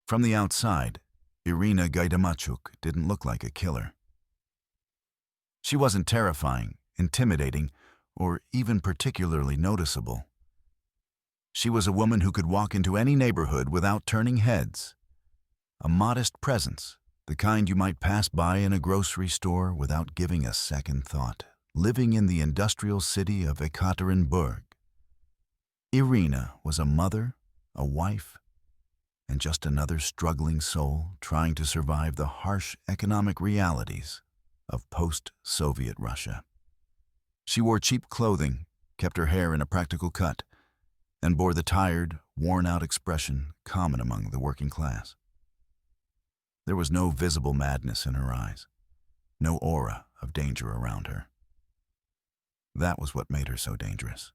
From the outside, Irina Gaidamachuk didn't look like a killer. She wasn't terrifying, intimidating, or even particularly noticeable. She was a woman who could walk into any neighborhood without turning heads. A modest presence, the kind you might pass by in a grocery store without giving a second thought, living in the industrial city of Ekaterinburg. Irina was a mother, a wife, and just another struggling soul trying to survive the harsh economic realities of post-Soviet Russia. She wore cheap clothing, kept her hair in a practical cut, and bore the tired, worn-out expression common among the working class. There was no visible madness in her eyes, no aura of danger around her. That was what made her so dangerous.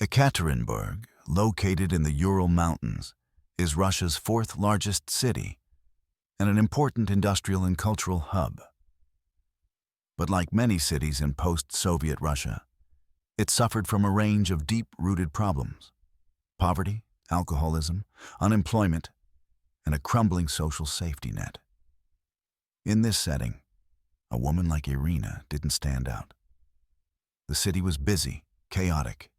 Ekaterinburg, located in the Ural Mountains, is Russia's fourth largest city and an important industrial and cultural hub. But like many cities in post-Soviet Russia, it suffered from a range of deep-rooted problems: poverty, alcoholism, unemployment, and a crumbling social safety net. In this setting, a woman like Irina didn't stand out. The city was busy, chaotic,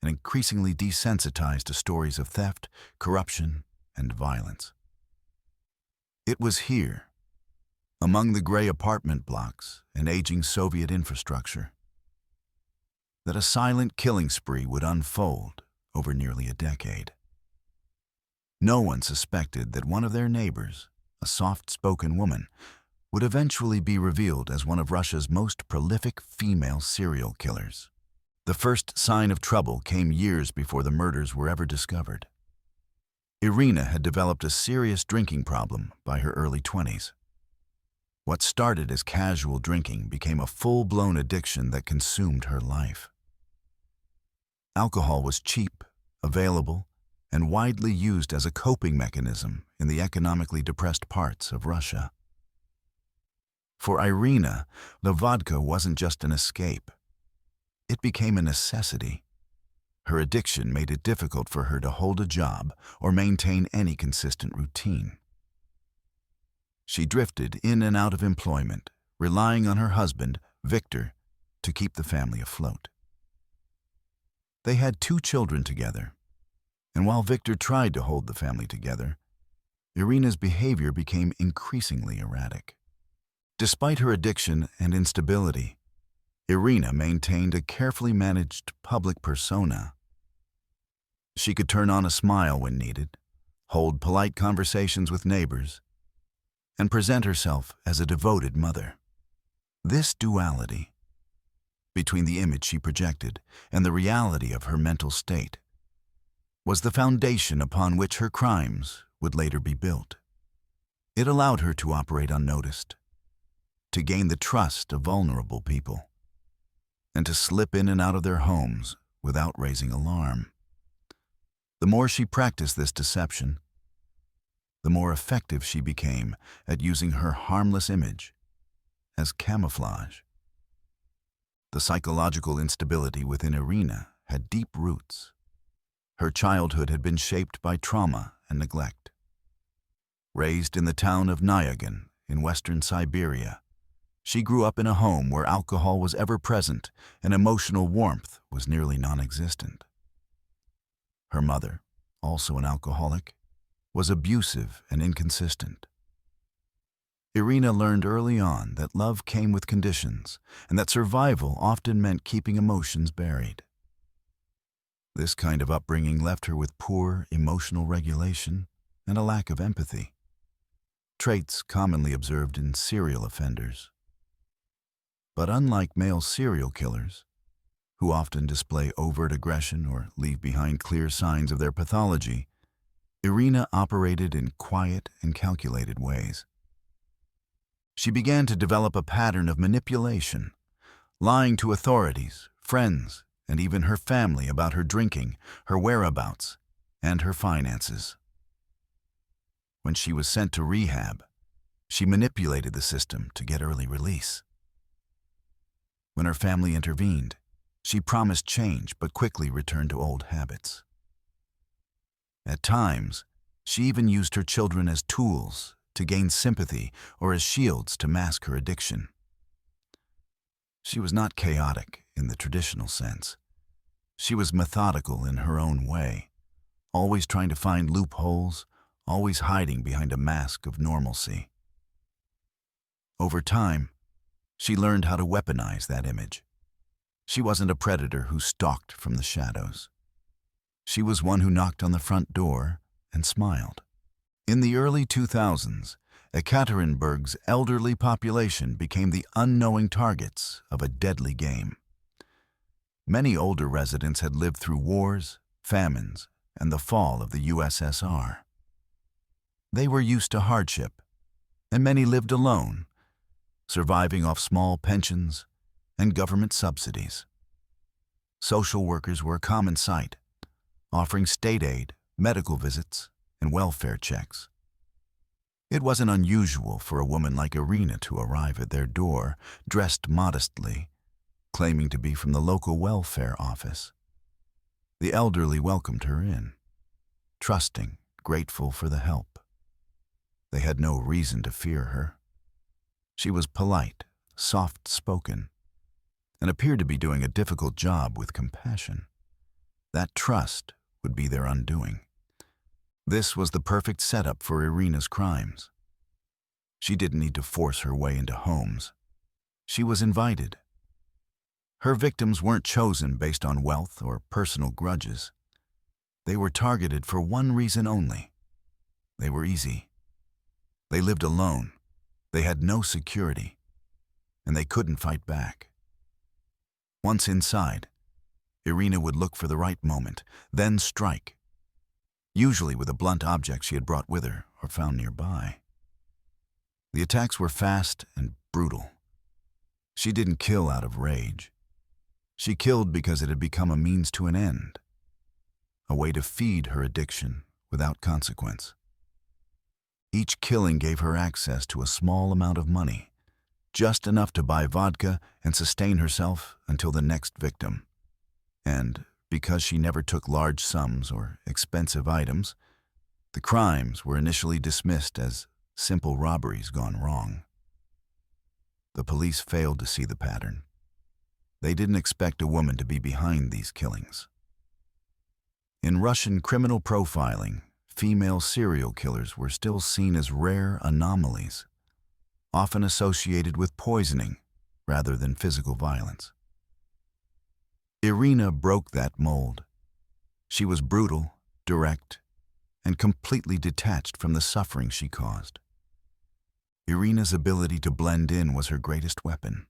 and increasingly desensitized to stories of theft, corruption, and violence. It was here, among the gray apartment blocks and aging Soviet infrastructure, that a silent killing spree would unfold over nearly a decade. No one suspected that one of their neighbors, a soft-spoken woman, would eventually be revealed as one of Russia's most prolific female serial killers. The first sign of trouble came years before the murders were ever discovered. Irina had developed a serious drinking problem by her early 20s. What started as casual drinking became a full-blown addiction that consumed her life. Alcohol was cheap, available, and widely used as a coping mechanism in the economically depressed parts of Russia. For Irina, the vodka wasn't just an escape. It became a necessity. Her addiction made it difficult for her to hold a job or maintain any consistent routine. She drifted in and out of employment, relying on her husband, Victor, to keep the family afloat. They had 2 children together, and while Victor tried to hold the family together, Irina's behavior became increasingly erratic. Despite her addiction and instability, Irina maintained a carefully managed public persona. She could turn on a smile when needed, hold polite conversations with neighbors, and present herself as a devoted mother. This duality, between the image she projected and the reality of her mental state, was the foundation upon which her crimes would later be built. It allowed her to operate unnoticed, to gain the trust of vulnerable people, and to slip in and out of their homes without raising alarm. The more she practiced this deception, the more effective she became at using her harmless image as camouflage. The psychological instability within Irina had deep roots. Her childhood had been shaped by trauma and neglect. Raised in the town of Nyagin in western Siberia, she grew up in a home where alcohol was ever present and emotional warmth was nearly non-existent. Her mother, also an alcoholic, was abusive and inconsistent. Irina learned early on that love came with conditions and that survival often meant keeping emotions buried. This kind of upbringing left her with poor emotional regulation and a lack of empathy, traits commonly observed in serial offenders. But unlike male serial killers, who often display overt aggression or leave behind clear signs of their pathology, Irina operated in quiet and calculated ways. She began to develop a pattern of manipulation, lying to authorities, friends, and even her family about her drinking, her whereabouts, and her finances. When she was sent to rehab, she manipulated the system to get early release. When her family intervened, she promised change but quickly returned to old habits. At times, She even used her children as tools to gain sympathy or as shields to mask her addiction. She was not chaotic in the traditional sense. She was methodical in her own way, always trying to find loopholes, always hiding behind a mask of normalcy. Over time, she learned how to weaponize that image. She wasn't a predator who stalked from the shadows. She was one who knocked on the front door and smiled. In the early 2000s, Ekaterinburg's elderly population became the unknowing targets of a deadly game. Many older residents had lived through wars, famines, and the fall of the USSR. They were used to hardship, and many lived alone, surviving off small pensions and government subsidies. Social workers were a common sight, offering state aid, medical visits, and welfare checks. It wasn't unusual for a woman like Irina to arrive at their door, dressed modestly, claiming to be from the local welfare office. The elderly welcomed her in, trusting, grateful for the help. They had no reason to fear her. She was polite, soft-spoken, and appeared to be doing a difficult job with compassion. That trust would be their undoing. This was the perfect setup for Irina's crimes. She didn't need to force her way into homes. She was invited. Her victims weren't chosen based on wealth or personal grudges. They were targeted for one reason only. They were easy. They lived alone. They had no security, and they couldn't fight back. Once inside, Irina would look for the right moment, then strike, usually with a blunt object she had brought with her or found nearby. The attacks were fast and brutal. She didn't kill out of rage. She killed because it had become a means to an end, a way to feed her addiction without consequence. Each killing gave her access to a small amount of money, just enough to buy vodka and sustain herself until the next victim. And because she never took large sums or expensive items, the crimes were initially dismissed as simple robberies gone wrong. The police failed to see the pattern. They didn't expect a woman to be behind these killings. In Russian criminal profiling, female serial killers were still seen as rare anomalies, often associated with poisoning rather than physical violence. Irina broke that mold. She was brutal, direct, and completely detached from the suffering she caused. Irina's ability to blend in was her greatest weapon.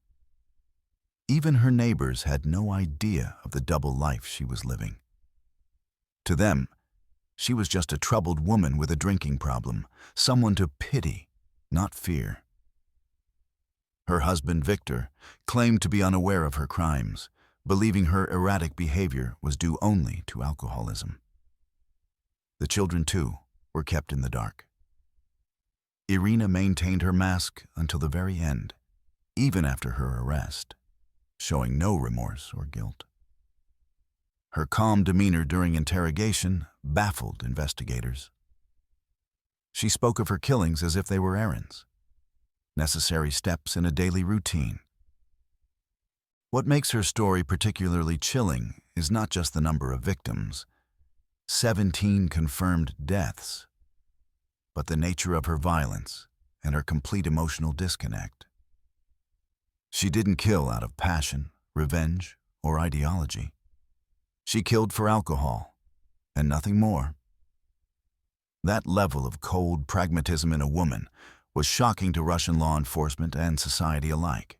Even her neighbors had no idea of the double life she was living. To them, she was just a troubled woman with a drinking problem, someone to pity, not fear. Her husband, Victor, claimed to be unaware of her crimes, believing her erratic behavior was due only to alcoholism. The children, too, were kept in the dark. Irina maintained her mask until the very end, even after her arrest, showing no remorse or guilt. Her calm demeanor during interrogation baffled investigators. She spoke of her killings as if they were errands, necessary steps in a daily routine. What makes her story particularly chilling is not just the number of victims, 17 confirmed deaths, but the nature of her violence and her complete emotional disconnect. She didn't kill out of passion, revenge, or ideology. She killed for alcohol, and nothing more. That level of cold pragmatism in a woman was shocking to Russian law enforcement and society alike.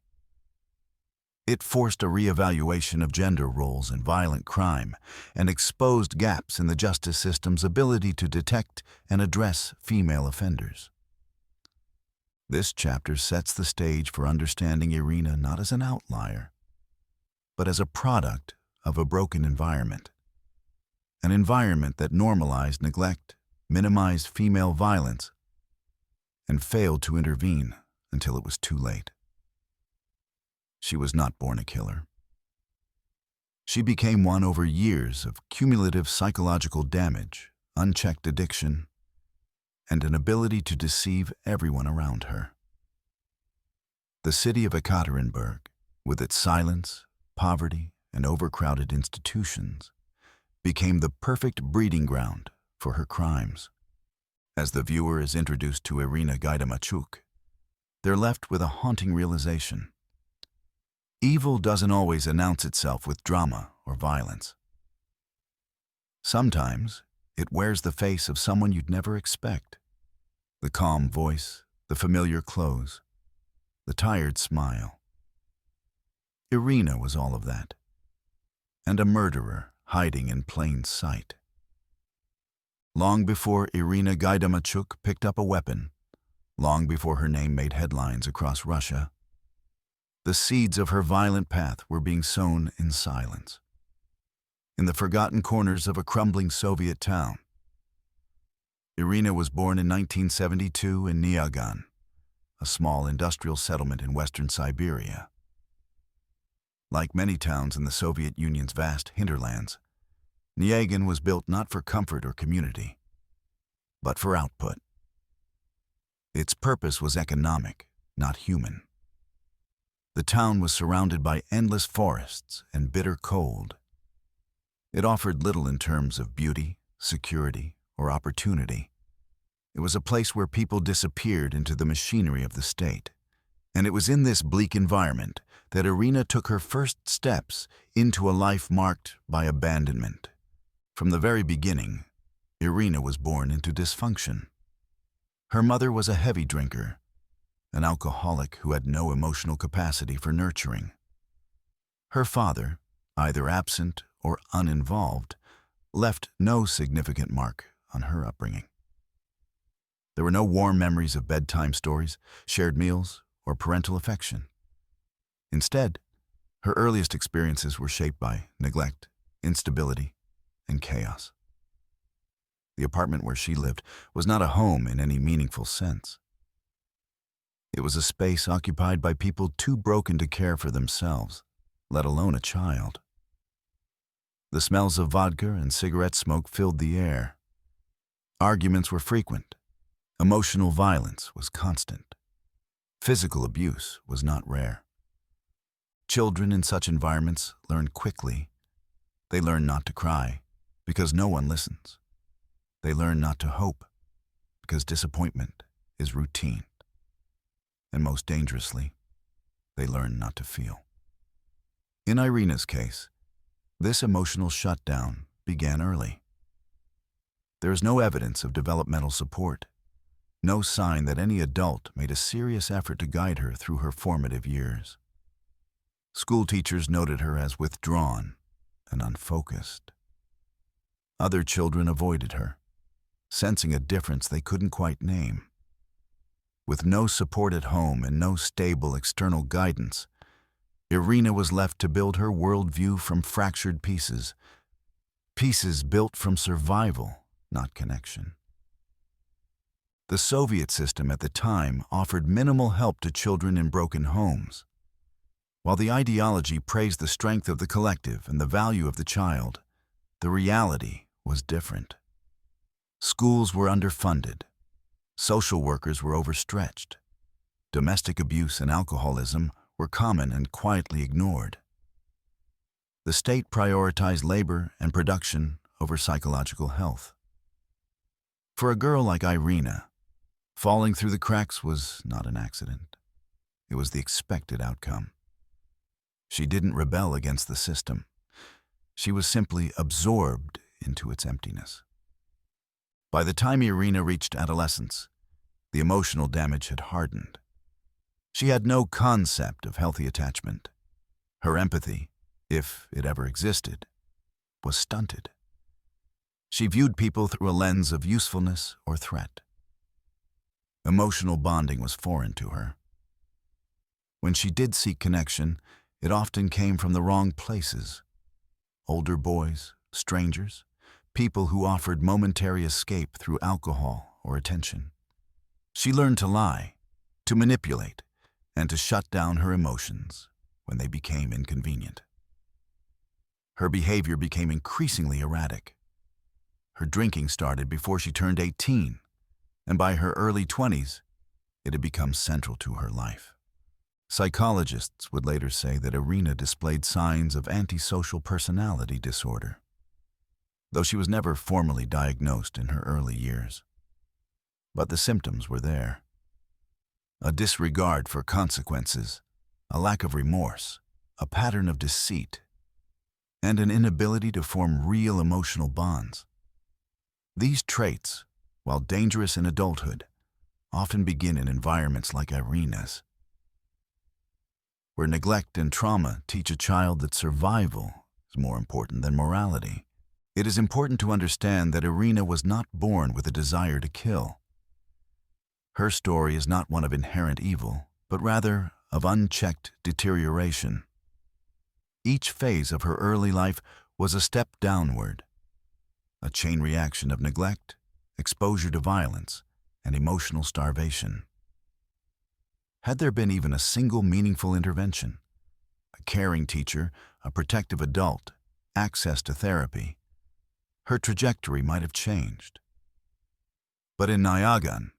It forced a reevaluation of gender roles in violent crime and exposed gaps in the justice system's ability to detect and address female offenders. This chapter sets the stage for understanding Irina not as an outlier, but as a product of a broken environment. An environment that normalized neglect, minimized female violence, and failed to intervene until it was too late. She was not born a killer. She became one over years of cumulative psychological damage, unchecked addiction, and an ability to deceive everyone around her. The city of Ekaterinburg, with its silence, poverty, and overcrowded institutions, became the perfect breeding ground for her crimes. As the viewer is introduced to Irina Gaidamachuk, they're left with a haunting realization. Evil doesn't always announce itself with drama or violence. Sometimes it wears the face of someone you'd never expect. The calm voice, the familiar clothes, the tired smile. Irina was all of that, and a murderer hiding in plain sight. Long before Irina Gaidamachuk picked up a weapon, long before her name made headlines across Russia, the seeds of her violent path were being sown in silence, in the forgotten corners of a crumbling Soviet town. Irina was born in 1972 in Nyagan, a small industrial settlement in western Siberia. Like many towns in the Soviet Union's vast hinterlands, Nyagan was built not for comfort or community, but for output. Its purpose was economic, not human. The town was surrounded by endless forests and bitter cold. It offered little in terms of beauty, security, or opportunity. It was a place where people disappeared into the machinery of the state. And it was in this bleak environment that Irina took her first steps into a life marked by abandonment. From the very beginning, Irina was born into dysfunction. Her mother was a heavy drinker, an alcoholic who had no emotional capacity for nurturing. Her father, either absent or uninvolved, left no significant mark on her upbringing. There were no warm memories of bedtime stories, shared meals, or parental affection. Instead, her earliest experiences were shaped by neglect, instability, and chaos. The apartment where she lived was not a home in any meaningful sense. It was a space occupied by people too broken to care for themselves, let alone a child. The smells of vodka and cigarette smoke filled the air. Arguments were frequent. Emotional violence was constant. Physical abuse was not rare. Children in such environments learn quickly. They learn not to cry because no one listens. They learn not to hope because disappointment is routine. And most dangerously, they learn not to feel. In Irina's case, this emotional shutdown began early. There is no evidence of developmental support, no sign that any adult made a serious effort to guide her through her formative years. School teachers noted her as withdrawn and unfocused. Other children avoided her, sensing a difference they couldn't quite name. With no support at home and no stable external guidance, Irina was left to build her worldview from fractured pieces, pieces built from survival, not connection. The Soviet system at the time offered minimal help to children in broken homes. While the ideology praised the strength of the collective and the value of the child, the reality was different. Schools were underfunded. Social workers were overstretched. Domestic abuse and alcoholism were common and quietly ignored. The state prioritized labor and production over psychological health. For a girl like Irina, falling through the cracks was not an accident. It was the expected outcome. She didn't rebel against the system. She was simply absorbed into its emptiness. By the time Irina reached adolescence, the emotional damage had hardened. She had no concept of healthy attachment. Her empathy, if it ever existed, was stunted. She viewed people through a lens of usefulness or threat. Emotional bonding was foreign to her. When she did seek connection, it often came from the wrong places. Older boys, strangers, people who offered momentary escape through alcohol or attention. She learned to lie, to manipulate, and to shut down her emotions when they became inconvenient. Her behavior became increasingly erratic. Her drinking started before she turned 18, and by her early 20s, it had become central to her life. Psychologists would later say that Irina displayed signs of antisocial personality disorder, though she was never formally diagnosed in her early years. But the symptoms were there. A disregard for consequences, a lack of remorse, a pattern of deceit, and an inability to form real emotional bonds. These traits, while dangerous in adulthood, often begin in environments like Irina's, where neglect and trauma teach a child that survival is more important than morality. It is important to understand that Irina was not born with a desire to kill. Her story is not one of inherent evil, but rather of unchecked deterioration. Each phase of her early life was a step downward, a chain reaction of neglect, exposure to violence, and emotional starvation. Had there been even a single meaningful intervention, a caring teacher, a protective adult, access to therapy, her trajectory might have changed. But in Nyagan,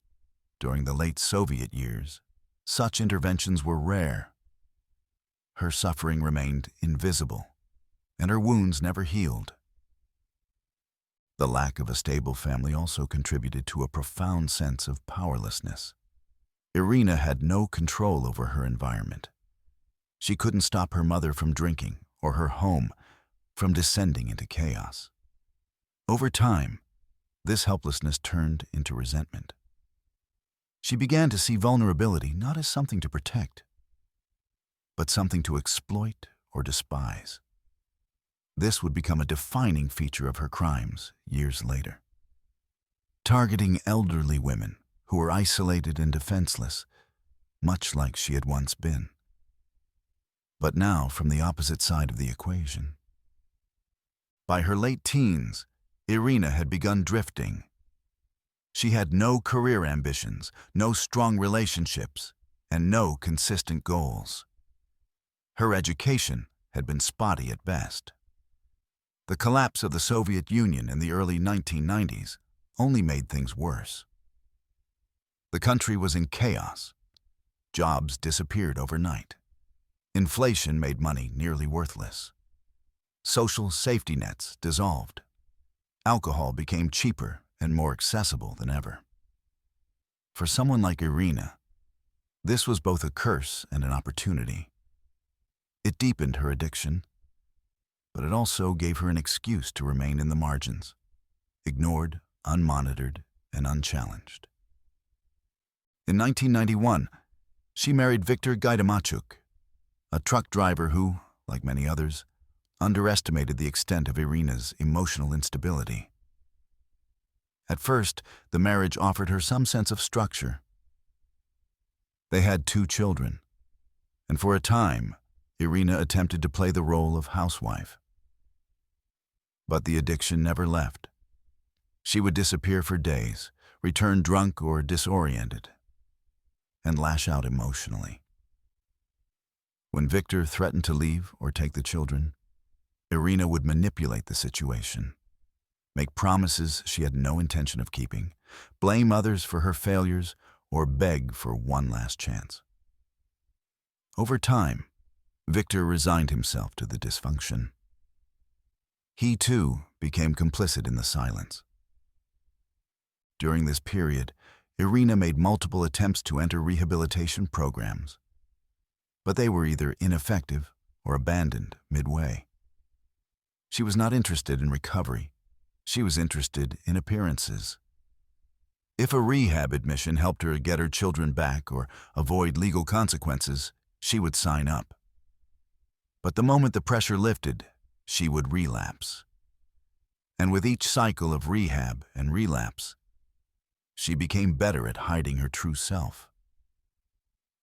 during the late Soviet years, such interventions were rare. Her suffering remained invisible, and her wounds never healed. The lack of a stable family also contributed to a profound sense of powerlessness. Irina had no control over her environment. She couldn't stop her mother from drinking or her home from descending into chaos. Over time, this helplessness turned into resentment. She began to see vulnerability not as something to protect, but something to exploit or despise. This would become a defining feature of her crimes years later. Targeting elderly women who were isolated and defenseless, much like she had once been. But now from the opposite side of the equation. By her late teens, Irina had begun drifting. She had no career ambitions, no strong relationships, and no consistent goals. Her education had been spotty at best. The collapse of the Soviet Union in the early 1990s only made things worse. The country was in chaos. Jobs disappeared overnight. Inflation made money nearly worthless. Social safety nets dissolved. Alcohol became cheaper and more accessible than ever. For someone like Irina, this was both a curse and an opportunity. It deepened her addiction, but it also gave her an excuse to remain in the margins, ignored, unmonitored, and unchallenged. In 1991, she married Viktor Gaidamachuk, a truck driver who, like many others, underestimated the extent of Irina's emotional instability. At first, the marriage offered her some sense of structure. They had 2 children, and for a time, Irina attempted to play the role of housewife. But the addiction never left. She would disappear for days, return drunk or disoriented, and lash out emotionally. When Victor threatened to leave or take the children, Irina would manipulate the situation, make promises she had no intention of keeping, blame others for her failures, or beg for one last chance. Over time, Victor resigned himself to the dysfunction. He, too, became complicit in the silence. During this period, Irina made multiple attempts to enter rehabilitation programs, but they were either ineffective or abandoned midway. She was not interested in recovery. She was interested in appearances. If a rehab admission helped her get her children back or avoid legal consequences, she would sign up. But the moment the pressure lifted, she would relapse. And with each cycle of rehab and relapse, she became better at hiding her true self.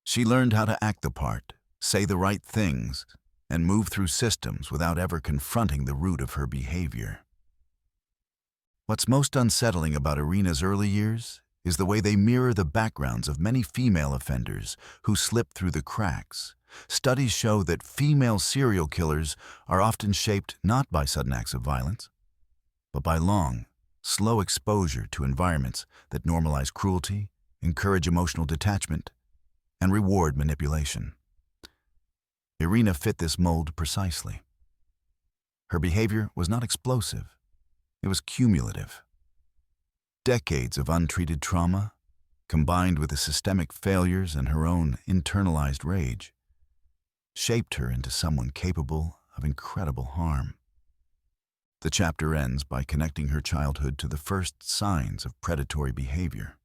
She learned how to act the part, say the right things, and move through systems without ever confronting the root of her behavior. What's most unsettling about Irina's early years is the way they mirror the backgrounds of many female offenders who slip through the cracks. Studies show that female serial killers are often shaped not by sudden acts of violence, but by long, slow exposure to environments that normalize cruelty, encourage emotional detachment, and reward manipulation. Irina fit this mold precisely. Her behavior was not explosive, it was cumulative. Decades of untreated trauma, combined with the systemic failures and her own internalized rage, shaped her into someone capable of incredible harm. The chapter ends by connecting her childhood to the first signs of predatory behavior.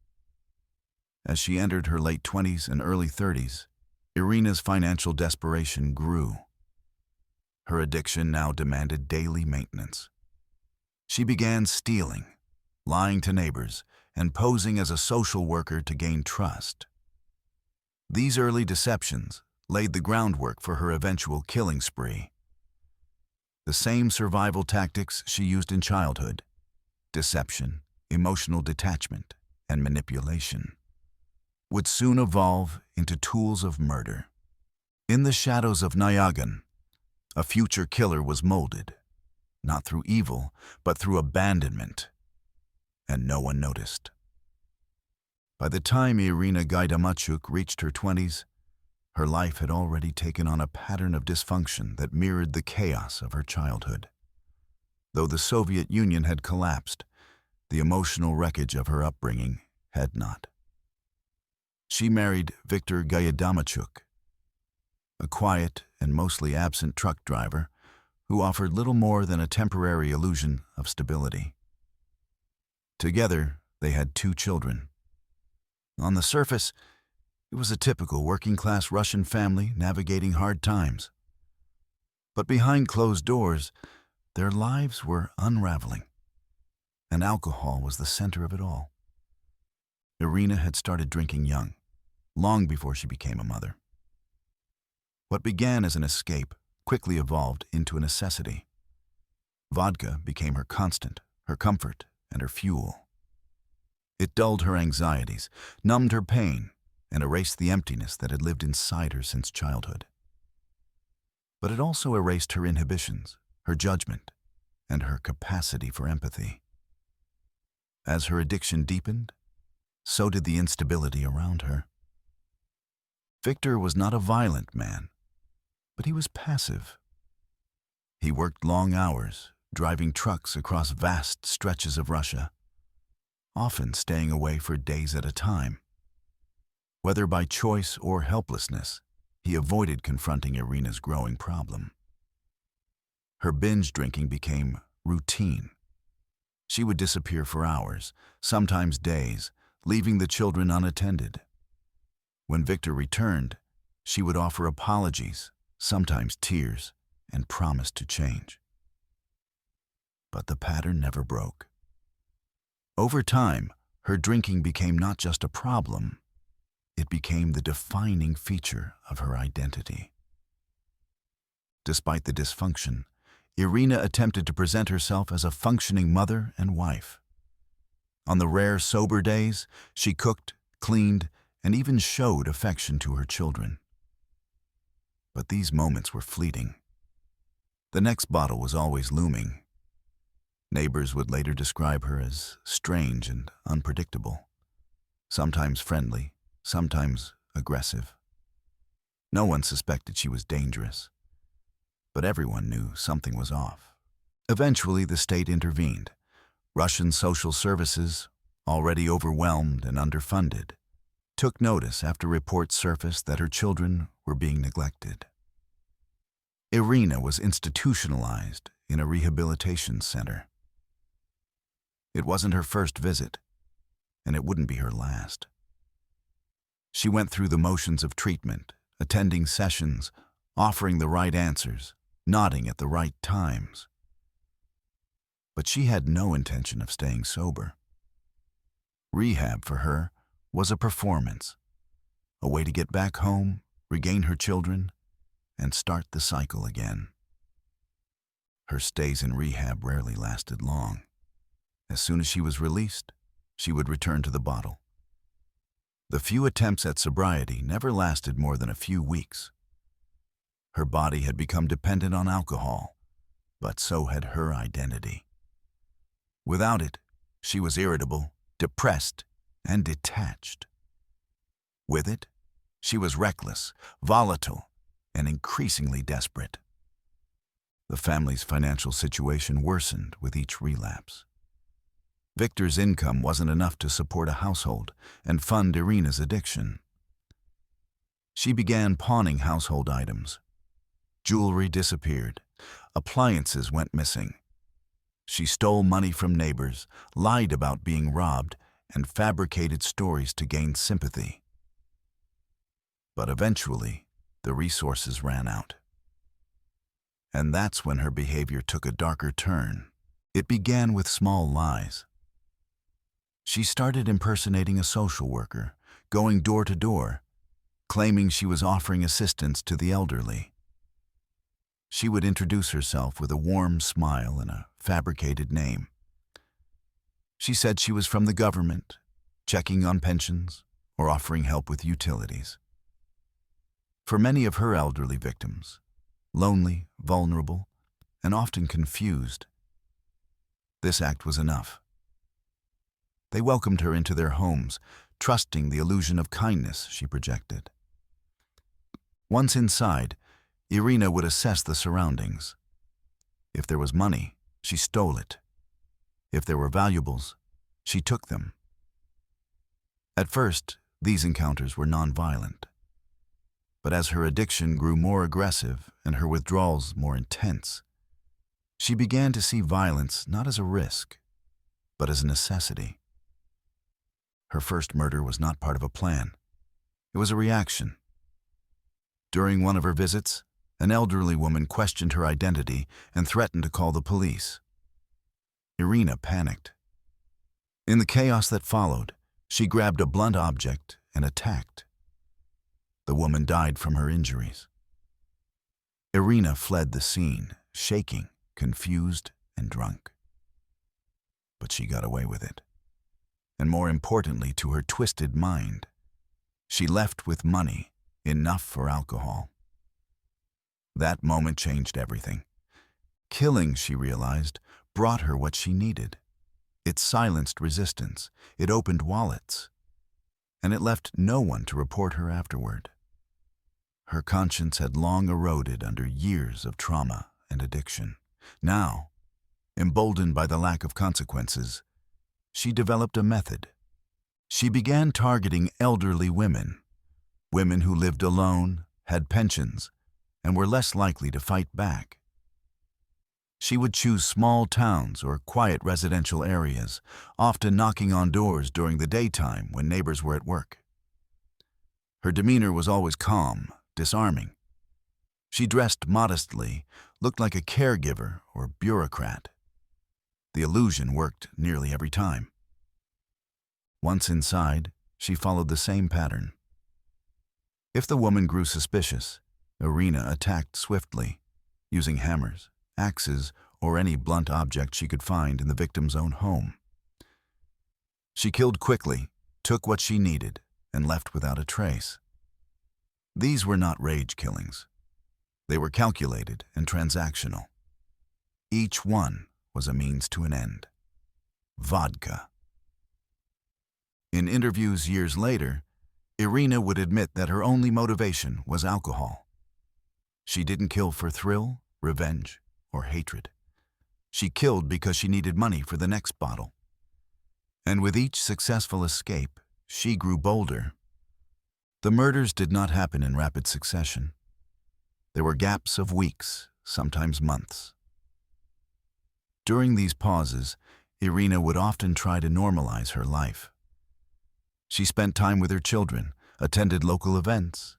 As she entered her late 20s and early 30s, Irina's financial desperation grew. Her addiction now demanded daily maintenance. She began stealing, lying to neighbors, and posing as a social worker to gain trust. These early deceptions laid the groundwork for her eventual killing spree. The same survival tactics she used in childhood: deception, emotional detachment, and manipulation, would soon evolve into tools of murder. In the shadows of Nayagan, a future killer was molded, not through evil, but through abandonment, and no one noticed. By the time Irina Gaidamachuk reached her 20s, her life had already taken on a pattern of dysfunction that mirrored the chaos of her childhood. Though the Soviet Union had collapsed, the emotional wreckage of her upbringing had not. She married Viktor Gaidamachuk, a quiet and mostly absent truck driver who offered little more than a temporary illusion of stability. Together, they had 2 children. On the surface, it was a typical working-class Russian family navigating hard times. But behind closed doors, their lives were unraveling, and alcohol was the center of it all. Irina had started drinking young, long before she became a mother. What began as an escape quickly evolved into a necessity. Vodka became her constant, her comfort, and her fuel. It dulled her anxieties, numbed her pain, and erased the emptiness that had lived inside her since childhood. But it also erased her inhibitions, her judgment, and her capacity for empathy. As her addiction deepened, so did the instability around her. Victor was not a violent man, but he was passive. He worked long hours, driving trucks across vast stretches of Russia, often staying away for days at a time. Whether by choice or helplessness, he avoided confronting Irina's growing problem. Her binge drinking became routine. She would disappear for hours, sometimes days, leaving the children unattended. When Victor returned, she would offer apologies, sometimes tears, and promise to change. But the pattern never broke. Over time, her drinking became not just a problem, it became the defining feature of her identity. Despite the dysfunction, Irina attempted to present herself as a functioning mother and wife. On the rare sober days, she cooked, cleaned, and even showed affection to her children. But these moments were fleeting. The next bottle was always looming. Neighbors would later describe her as strange and unpredictable, sometimes friendly, sometimes aggressive. No one suspected she was dangerous, but everyone knew something was off. Eventually, the state intervened. Russian social services, already overwhelmed and underfunded, took notice after reports surfaced that her children were being neglected. Irina was institutionalized in a rehabilitation center. It wasn't her first visit, and it wouldn't be her last. She went through the motions of treatment, attending sessions, offering the right answers, nodding at the right times. But she had no intention of staying sober. Rehab for her was a performance, a way to get back home, regain her children, and start the cycle again. Her stays in rehab rarely lasted long. As soon as she was released, she would return to the bottle. The few attempts at sobriety never lasted more than a few weeks. Her body had become dependent on alcohol, but so had her identity. Without it, She was irritable, depressed, and detached. With it, she was reckless, volatile, and increasingly desperate. The family's financial situation worsened with each relapse. Victor's income wasn't enough to support a household and fund Irina's addiction. She began pawning household items. Jewelry disappeared. Appliances went missing. She stole money from neighbors, lied about being robbed, and fabricated stories to gain sympathy. But eventually, the resources ran out. And that's when her behavior took a darker turn. It began with small lies. She started impersonating a social worker, going door to door, claiming she was offering assistance to the elderly. She would introduce herself with a warm smile and a fabricated name. She said she was from the government, checking on pensions or offering help with utilities. For many of her elderly victims, lonely, vulnerable, and often confused, this act was enough. They welcomed her into their homes, trusting the illusion of kindness she projected. Once inside, Irina would assess the surroundings. If there was money, she stole it. If there were valuables, she took them. At first, these encounters were nonviolent. But as her addiction grew more aggressive and her withdrawals more intense, she began to see violence not as a risk, but as a necessity. Her first murder was not part of a plan. It was a reaction. During one of her visits, an elderly woman questioned her identity and threatened to call the police. Irina panicked. In the chaos that followed, she grabbed a blunt object and attacked. The woman died from her injuries. Irina fled the scene, shaking, confused, and drunk. But she got away with it. And more importantly, to her twisted mind, she left with money, enough for alcohol. That moment changed everything. Killing, she realized, brought her what she needed. It silenced resistance, it opened wallets, and it left no one to report her afterward. Her conscience had long eroded under years of trauma and addiction. Now, emboldened by the lack of consequences, she developed a method. She began targeting elderly women, women who lived alone, had pensions, and were less likely to fight back. She would choose small towns or quiet residential areas, often knocking on doors during the daytime when neighbors were at work. Her demeanor was always calm, disarming. She dressed modestly, looked like a caregiver or bureaucrat. The illusion worked nearly every time. Once inside, she followed the same pattern. If the woman grew suspicious, Irina attacked swiftly, using hammers, axes, or any blunt object she could find in the victim's own home. She killed quickly, took what she needed, and left without a trace. These were not rage killings. They were calculated and transactional. Each one was a means to an end. Vodka. In interviews years later, Irina would admit that her only motivation was alcohol. She didn't kill for thrill, revenge, or hatred. She killed because she needed money for the next bottle. And with each successful escape, she grew bolder. The murders did not happen in rapid succession. There were gaps of weeks, sometimes months. During these pauses, Irina would often try to normalize her life. She spent time with her children, attended local events,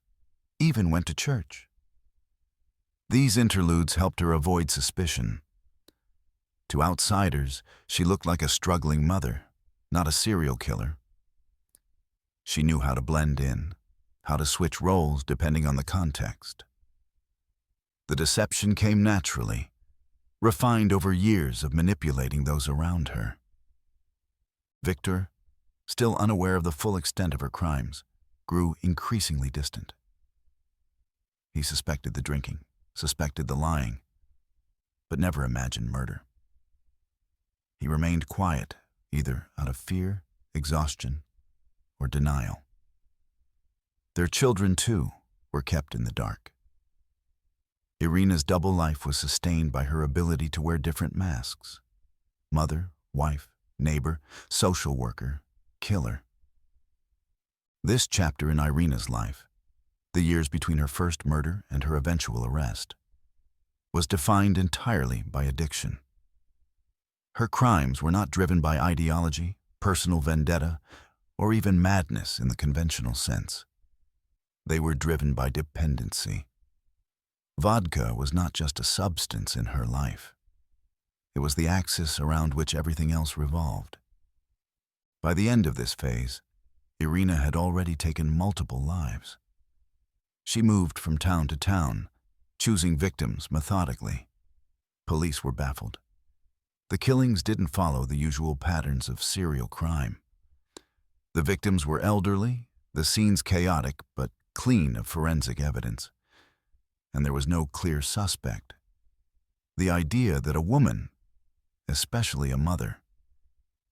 even went to church. These interludes helped her avoid suspicion. To outsiders, she looked like a struggling mother, not a serial killer. She knew how to blend in, how to switch roles depending on the context. The deception came naturally, refined over years of manipulating those around her. Victor, still unaware of the full extent of her crimes, grew increasingly distant. He suspected the drinking, suspected the lying, but never imagined murder. He remained quiet, either out of fear, exhaustion, or denial. Their children, too, were kept in the dark. Irina's double life was sustained by her ability to wear different masks: mother, wife, neighbor, social worker, killer. This chapter in Irina's life, the years between her first murder and her eventual arrest, was defined entirely by addiction. Her crimes were not driven by ideology, personal vendetta, or even madness in the conventional sense. They were driven by dependency. Vodka was not just a substance in her life. It was the axis around which everything else revolved. By the end of this phase, Irina had already taken multiple lives. She moved from town to town, choosing victims methodically. Police were baffled. The killings didn't follow the usual patterns of serial crime. The victims were elderly, the scenes chaotic but clean of forensic evidence, and there was no clear suspect. The idea that a woman, especially a mother,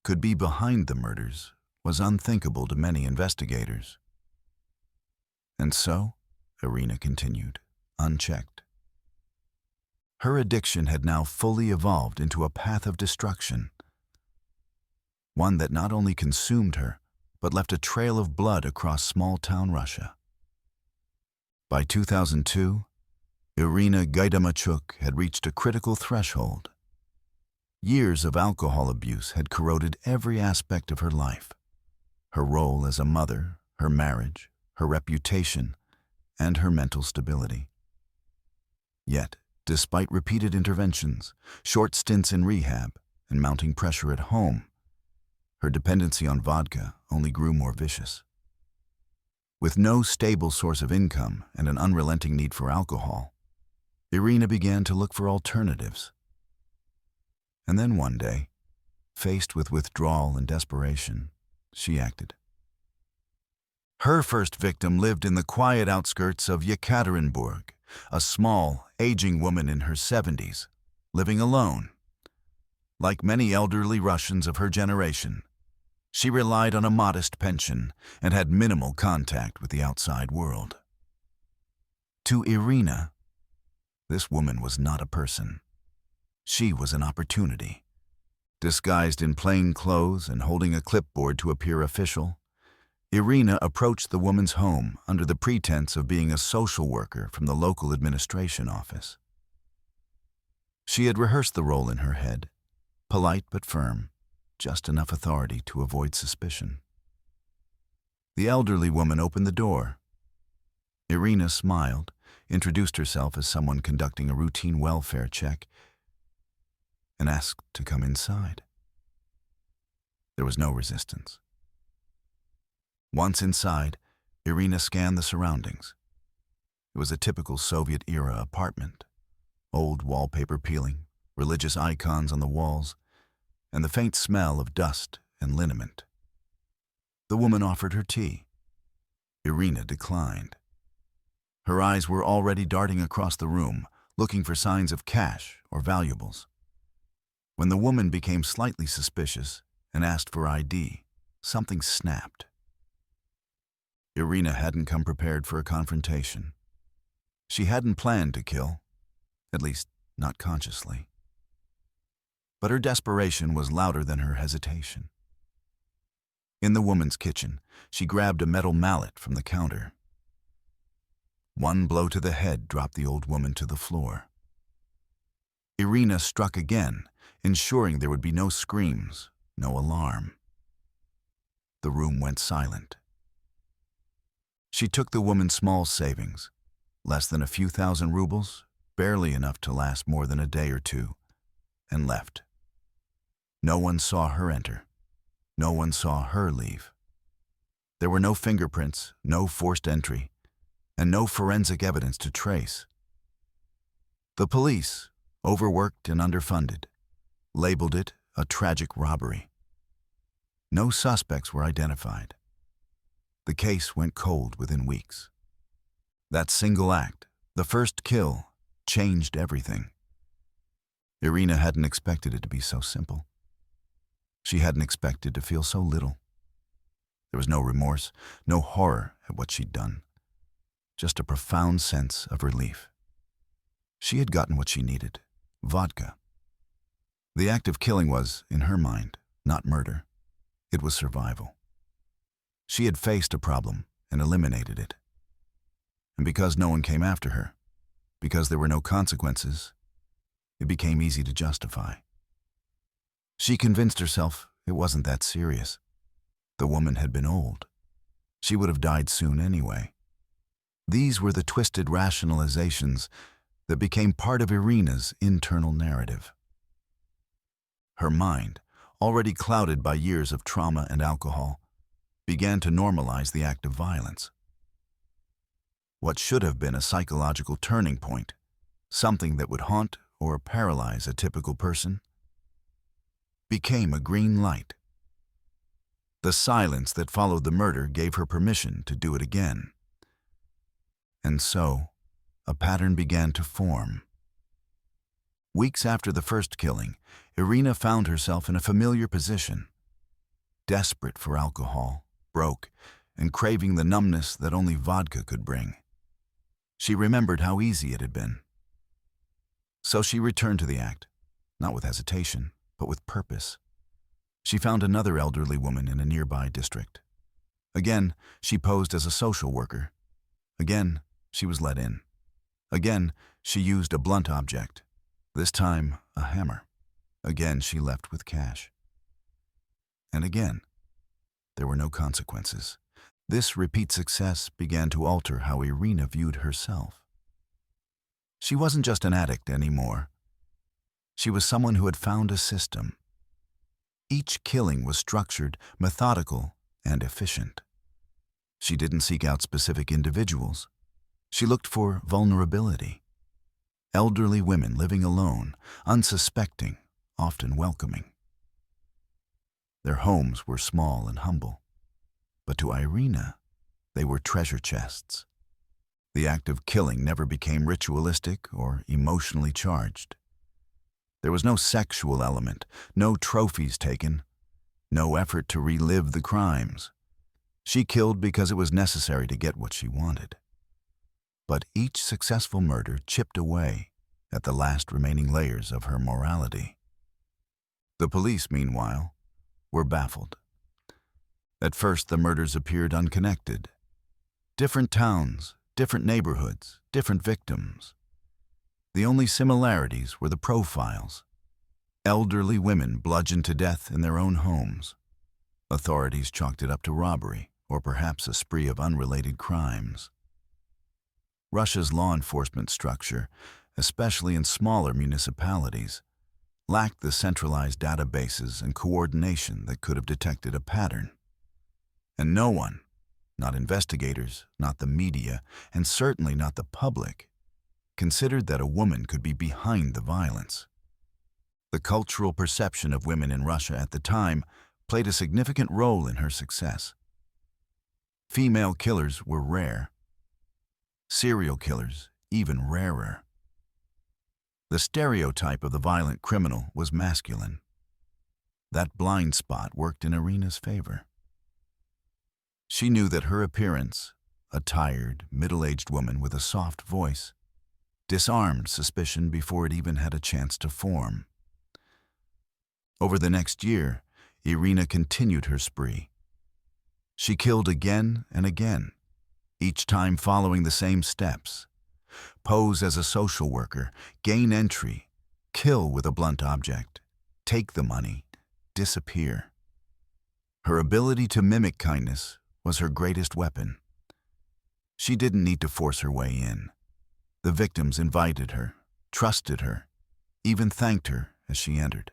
could be behind the murders was unthinkable to many investigators. And so, Irina continued, unchecked. Her addiction had now fully evolved into a path of destruction, one that not only consumed her, but left a trail of blood across small-town Russia. By 2002, Irina Gaidamachuk had reached a critical threshold. Years of alcohol abuse had corroded every aspect of her life: her role as a mother, her marriage, her reputation, and her mental stability. Yet, despite repeated interventions, short stints in rehab, and mounting pressure at home, her dependency on vodka only grew more vicious. With no stable source of income and an unrelenting need for alcohol, Irina began to look for alternatives. And then one day, faced with withdrawal and desperation, she acted. Her first victim lived in the quiet outskirts of Yekaterinburg, a small, aging woman in her 70s, living alone. Like many elderly Russians of her generation, she relied on a modest pension and had minimal contact with the outside world. To Irina, this woman was not a person. She was an opportunity. Disguised in plain clothes and holding a clipboard to appear official, Irina approached the woman's home under the pretense of being a social worker from the local administration office. She had rehearsed the role in her head, polite but firm, just enough authority to avoid suspicion. The elderly woman opened the door. Irina smiled, introduced herself as someone conducting a routine welfare check, and asked to come inside. There was no resistance. Once inside, Irina scanned the surroundings. It was a typical Soviet-era apartment: old wallpaper peeling, religious icons on the walls, and the faint smell of dust and liniment. The woman offered her tea. Irina declined. Her eyes were already darting across the room, looking for signs of cash or valuables. When the woman became slightly suspicious and asked for ID, something snapped. Irina hadn't come prepared for a confrontation. She hadn't planned to kill, at least not consciously. But her desperation was louder than her hesitation. In the woman's kitchen, she grabbed a metal mallet from the counter. One blow to the head dropped the old woman to the floor. Irina struck again, ensuring there would be no screams, no alarm. The room went silent. She took the woman's small savings, less than a few thousand rubles, barely enough to last more than a day or two, and left. No one saw her enter. No one saw her leave. There were no fingerprints, no forced entry, and no forensic evidence to trace. The police, overworked and underfunded, labeled it a tragic robbery. No suspects were identified. The case went cold within weeks. That single act, the first kill, changed everything. Irina hadn't expected it to be so simple. She hadn't expected to feel so little. There was no remorse, no horror at what she'd done, just a profound sense of relief. She had gotten what she needed, vodka. The act of killing was, in her mind, not murder. It was survival. She had faced a problem and eliminated it. And because no one came after her, because there were no consequences, it became easy to justify. She convinced herself it wasn't that serious. The woman had been old. She would have died soon anyway. These were the twisted rationalizations that became part of Irina's internal narrative. Her mind, already clouded by years of trauma and alcohol, began to normalize the act of violence. What should have been a psychological turning point, something that would haunt or paralyze a typical person, became a green light. The silence that followed the murder gave her permission to do it again. And so, a pattern began to form. Weeks after the first killing, Irina found herself in a familiar position, desperate for alcohol, broke, and craving the numbness that only vodka could bring. She remembered how easy it had been. So she returned to the act, not with hesitation, but with purpose. She found another elderly woman in a nearby district. Again, she posed as a social worker. Again, she was let in. Again, she used a blunt object, this time a hammer. Again, she left with cash. And again, there were no consequences. This repeat success began to alter how Irina viewed herself. She wasn't just an addict anymore. She was someone who had found a system. Each killing was structured, methodical, and efficient. She didn't seek out specific individuals. She looked for vulnerability. Elderly women living alone, unsuspecting, often welcoming. Their homes were small and humble, but to Irina, they were treasure chests. The act of killing never became ritualistic or emotionally charged. There was no sexual element, no trophies taken, no effort to relive the crimes. She killed because it was necessary to get what she wanted. But each successful murder chipped away at the last remaining layers of her morality. The police, meanwhile, were baffled. At first, the murders appeared unconnected. Different towns, different neighborhoods, different victims. The only similarities were the profiles. Elderly women bludgeoned to death in their own homes. Authorities chalked it up to robbery, or perhaps a spree of unrelated crimes. Russia's law enforcement structure, especially in smaller municipalities, lacked the centralized databases and coordination that could have detected a pattern. And no one, not investigators, not the media, and certainly not the public, considered that a woman could be behind the violence. The cultural perception of women in Russia at the time played a significant role in her success. Female killers were rare. Serial killers even rarer. The stereotype of the violent criminal was masculine. That blind spot worked in Irina's favor. She knew that her appearance, a tired, middle-aged woman with a soft voice, disarmed suspicion before it even had a chance to form. Over the next year, Irina continued her spree. She killed again and again, each time following the same steps. Pose as a social worker, gain entry, kill with a blunt object, take the money, disappear. Her ability to mimic kindness was her greatest weapon. She didn't need to force her way in. The victims invited her, trusted her, even thanked her as she entered.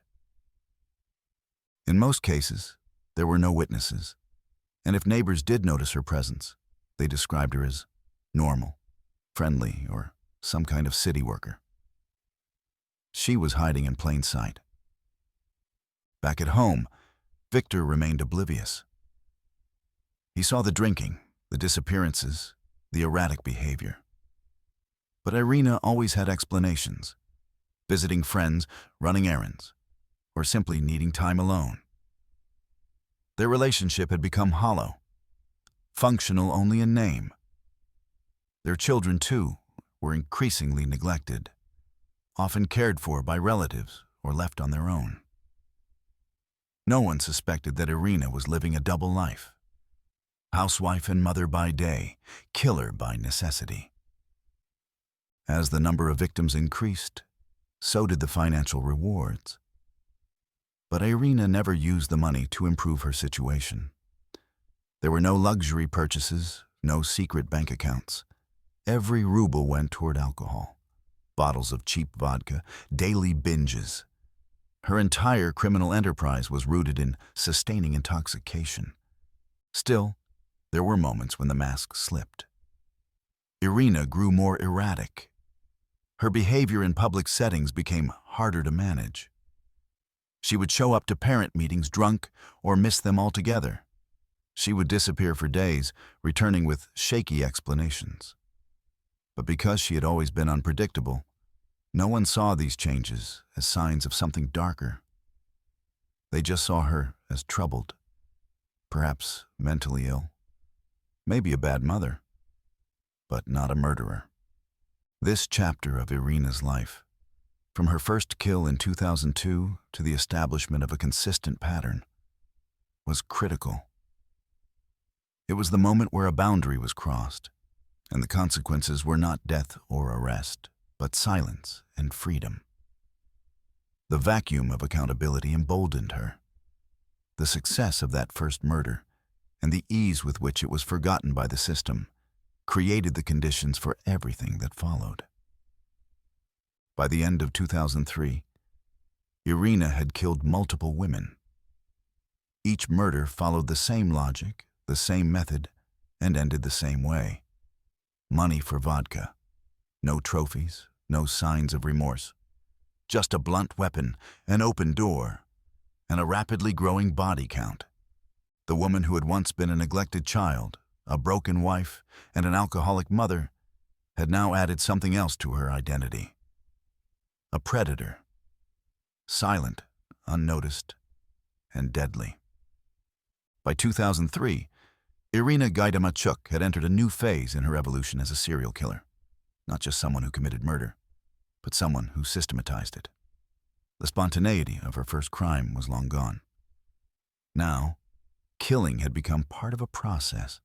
In most cases, there were no witnesses, and if neighbors did notice her presence, they described her as normal, friendly, or some kind of city worker. She was hiding in plain sight. Back at home, Victor remained oblivious. He saw the drinking, the disappearances, the erratic behavior. But Irina always had explanations, visiting friends, running errands, or simply needing time alone. Their relationship had become hollow, functional only in name. Their children, too, were increasingly neglected, often cared for by relatives or left on their own. No one suspected that Irina was living a double life, housewife and mother by day, killer by necessity. As the number of victims increased, so did the financial rewards. But Irina never used the money to improve her situation. There were no luxury purchases, no secret bank accounts. Every ruble went toward alcohol, bottles of cheap vodka, daily binges. Her entire criminal enterprise was rooted in sustaining intoxication. Still, there were moments when the mask slipped. Irina grew more erratic. Her behavior in public settings became harder to manage. She would show up to parent meetings drunk or miss them altogether. She would disappear for days, returning with shaky explanations. But because she had always been unpredictable, no one saw these changes as signs of something darker. They just saw her as troubled, perhaps mentally ill, maybe a bad mother, but not a murderer. This chapter of Irina's life, from her first kill in 2002 to the establishment of a consistent pattern, was critical. It was the moment where a boundary was crossed, and the consequences were not death or arrest, but silence and freedom. The vacuum of accountability emboldened her. The success of that first murder, and the ease with which it was forgotten by the system, created the conditions for everything that followed. By the end of 2003, Irina had killed multiple women. Each murder followed the same logic, the same method, and ended the same way. Money for vodka. No trophies, no signs of remorse. Just a blunt weapon, an open door, and a rapidly growing body count. The woman who had once been a neglected child, a broken wife, and an alcoholic mother had now added something else to her identity. A predator. Silent, unnoticed, and deadly. By 2003, Irina Gaidamachuk had entered a new phase in her evolution as a serial killer. Not just someone who committed murder, but someone who systematized it. The spontaneity of her first crime was long gone. Now, killing had become part of a process,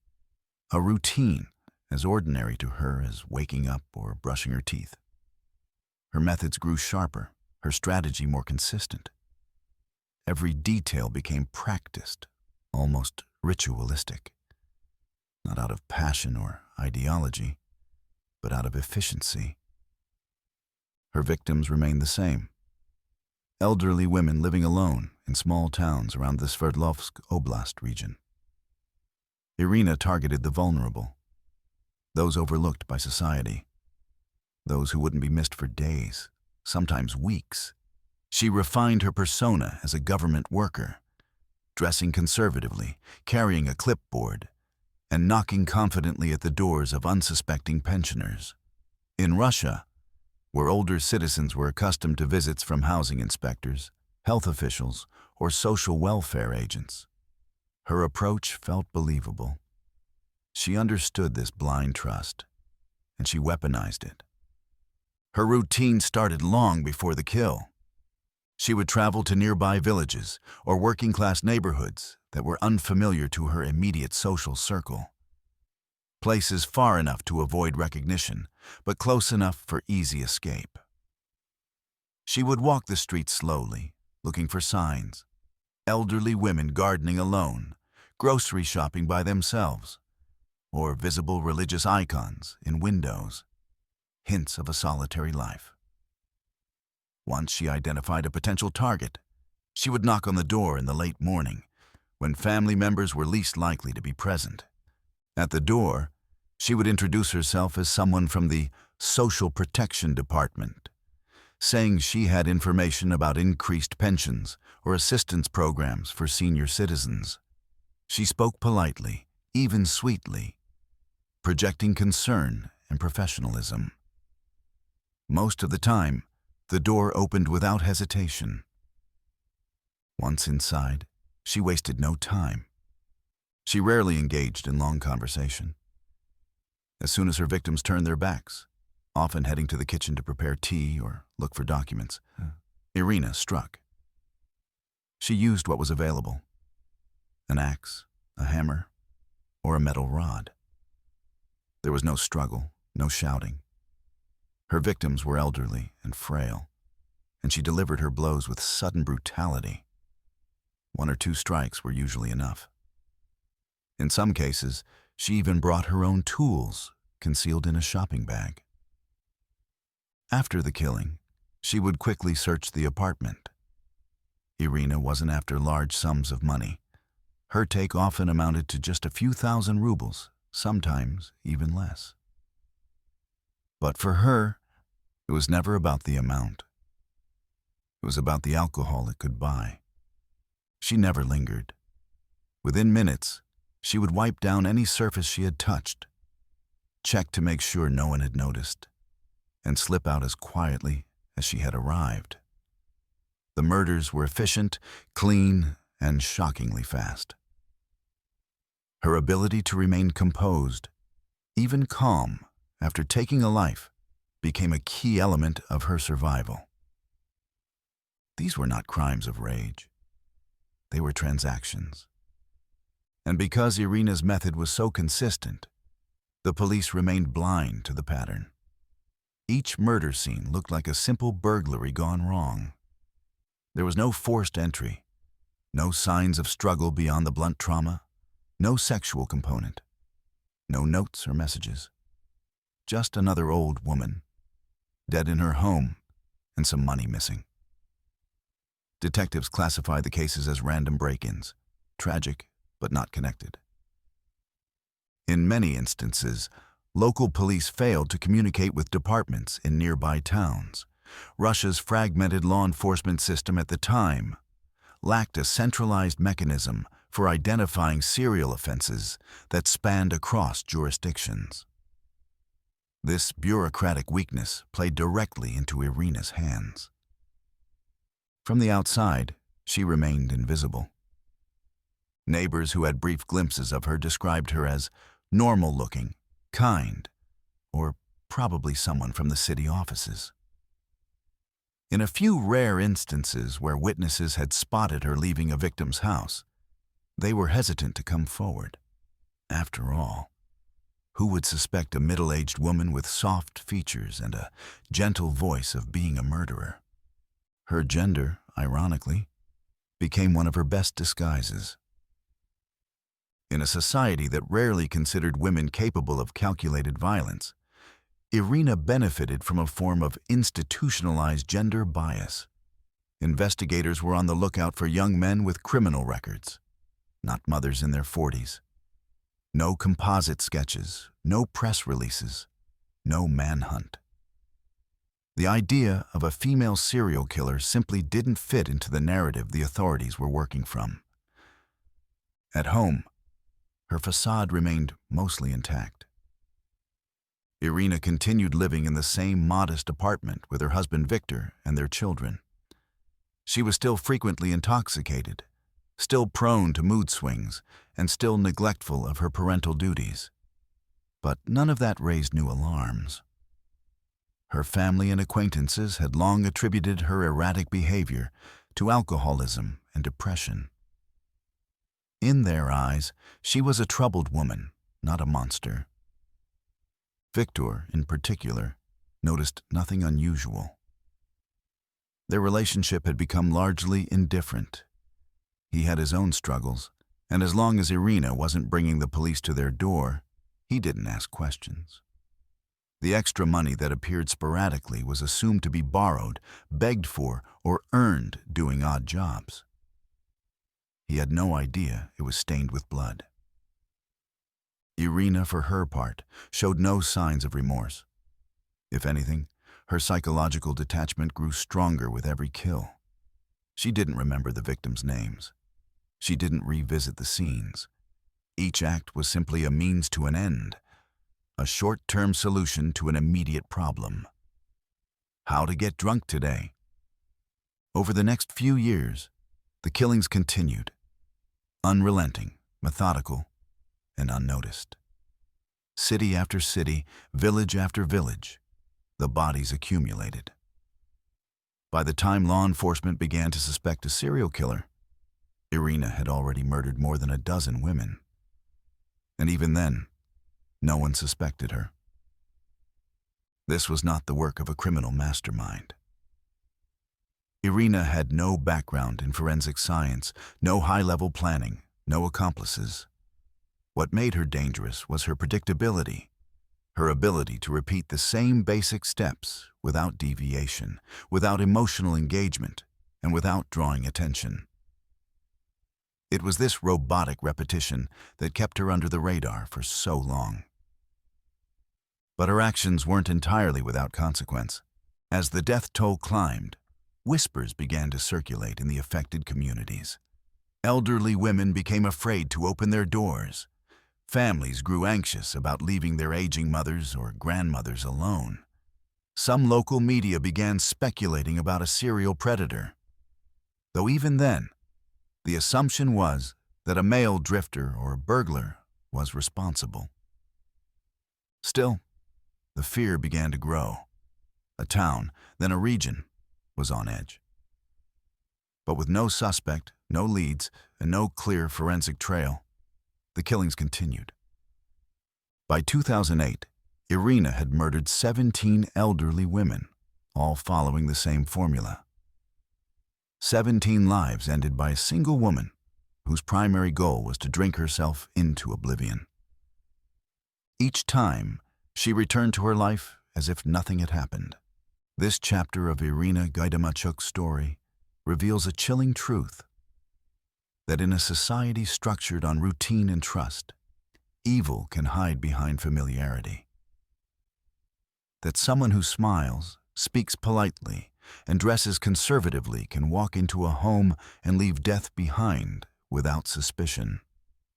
a routine as ordinary to her as waking up or brushing her teeth. Her methods grew sharper, her strategy more consistent. Every detail became practiced, almost ritualistic. Not out of passion or ideology, but out of efficiency. Her victims remained the same. Elderly women living alone in small towns around the Sverdlovsk Oblast region. Irina targeted the vulnerable, those overlooked by society, those who wouldn't be missed for days, sometimes weeks. She refined her persona as a government worker, dressing conservatively, carrying a clipboard, and knocking confidently at the doors of unsuspecting pensioners. In Russia, where older citizens were accustomed to visits from housing inspectors, health officials, or social welfare agents, her approach felt believable. She understood this blind trust, and she weaponized it. Her routine started long before the kill. She would travel to nearby villages or working-class neighborhoods that were unfamiliar to her immediate social circle. Places far enough to avoid recognition, but close enough for easy escape. She would walk the streets slowly, looking for signs. Elderly women gardening alone, grocery shopping by themselves, or visible religious icons in windows, hints of a solitary life. Once she identified a potential target, she would knock on the door in the late morning, when family members were least likely to be present. At the door, she would introduce herself as someone from the Social Protection Department, saying she had information about increased pensions or assistance programs for senior citizens. She spoke politely, even sweetly, projecting concern and professionalism. Most of the time, the door opened without hesitation. Once inside, she wasted no time. She rarely engaged in long conversation. As soon as her victims turned their backs, often heading to the kitchen to prepare tea or look for documents, Irina struck. She used what was available: an axe, a hammer, or a metal rod. There was no struggle, no shouting. Her victims were elderly and frail, and she delivered her blows with sudden brutality. 1 or 2 strikes were usually enough. In some cases, she even brought her own tools, concealed in a shopping bag. After the killing, she would quickly search the apartment. Irina wasn't after large sums of money. Her take often amounted to just a few thousand rubles, sometimes even less. But for her, it was never about the amount. It was about the alcohol it could buy. She never lingered. Within minutes, she would wipe down any surface she had touched, check to make sure no one had noticed, and slip out as quietly as she had arrived. The murders were efficient, clean, and shockingly fast. Her ability to remain composed, even calm, after taking a life, became a key element of her survival. These were not crimes of rage. They were transactions. And because Irina's method was so consistent, the police remained blind to the pattern. Each murder scene looked like a simple burglary gone wrong. There was no forced entry, no signs of struggle beyond the blunt trauma, no sexual component, no notes or messages. Just another old woman, dead in her home, and some money missing. Detectives classify the cases as random break-ins, tragic but not connected. In many instances, local police failed to communicate with departments in nearby towns. Russia's fragmented law enforcement system at the time lacked a centralized mechanism for identifying serial offenses that spanned across jurisdictions. This bureaucratic weakness played directly into Irina's hands. From the outside, she remained invisible. Neighbors who had brief glimpses of her described her as normal-looking, kind, or probably someone from the city offices. In a few rare instances where witnesses had spotted her leaving a victim's house, they were hesitant to come forward. After all, who would suspect a middle-aged woman with soft features and a gentle voice of being a murderer? Her gender, ironically, became one of her best disguises. In a society that rarely considered women capable of calculated violence, Irina benefited from a form of institutionalized gender bias. Investigators were on the lookout for young men with criminal records, not mothers in their 40s. No composite sketches, no press releases, no manhunt. The idea of a female serial killer simply didn't fit into the narrative the authorities were working from. At home, her facade remained mostly intact. Irina continued living in the same modest apartment with her husband Victor and their children. She was still frequently intoxicated, still prone to mood swings, and still neglectful of her parental duties. But none of that raised new alarms. Her family and acquaintances had long attributed her erratic behavior to alcoholism and depression. In their eyes, she was a troubled woman, not a monster. Victor, in particular, noticed nothing unusual. Their relationship had become largely indifferent. He had his own struggles, and as long as Irina wasn't bringing the police to their door, he didn't ask questions. The extra money that appeared sporadically was assumed to be borrowed, begged for, or earned doing odd jobs. He had no idea it was stained with blood. Irina, for her part, showed no signs of remorse. If anything, her psychological detachment grew stronger with every kill. She didn't remember the victims' names. She didn't revisit the scenes. Each act was simply a means to an end, a short-term solution to an immediate problem. How to get drunk today? Over the next few years, the killings continued. Unrelenting, methodical, and unnoticed. City after city, village after village, the bodies accumulated. By the time law enforcement began to suspect a serial killer, Irina had already murdered more than a dozen women. And even then, no one suspected her. This was not the work of a criminal mastermind. Irina had no background in forensic science, no high-level planning, no accomplices. What made her dangerous was her predictability, her ability to repeat the same basic steps without deviation, without emotional engagement, and without drawing attention. It was this robotic repetition that kept her under the radar for so long. But her actions weren't entirely without consequence. As the death toll climbed, whispers began to circulate in the affected communities. Elderly women became afraid to open their doors. Families grew anxious about leaving their aging mothers or grandmothers alone. Some local media began speculating about a serial predator. Though even then, the assumption was that a male drifter or burglar was responsible. Still, the fear began to grow. A town, then a region, was on edge. But with no suspect, no leads, and no clear forensic trail, the killings continued. By 2008, Irina had murdered 17 elderly women, all following the same formula. 17 lives ended by a single woman whose primary goal was to drink herself into oblivion. Each time, she returned to her life as if nothing had happened. This chapter of Irina Gaidamachuk's story reveals a chilling truth: that in a society structured on routine and trust, evil can hide behind familiarity. That someone who smiles, speaks politely, and dresses conservatively can walk into a home and leave death behind without suspicion.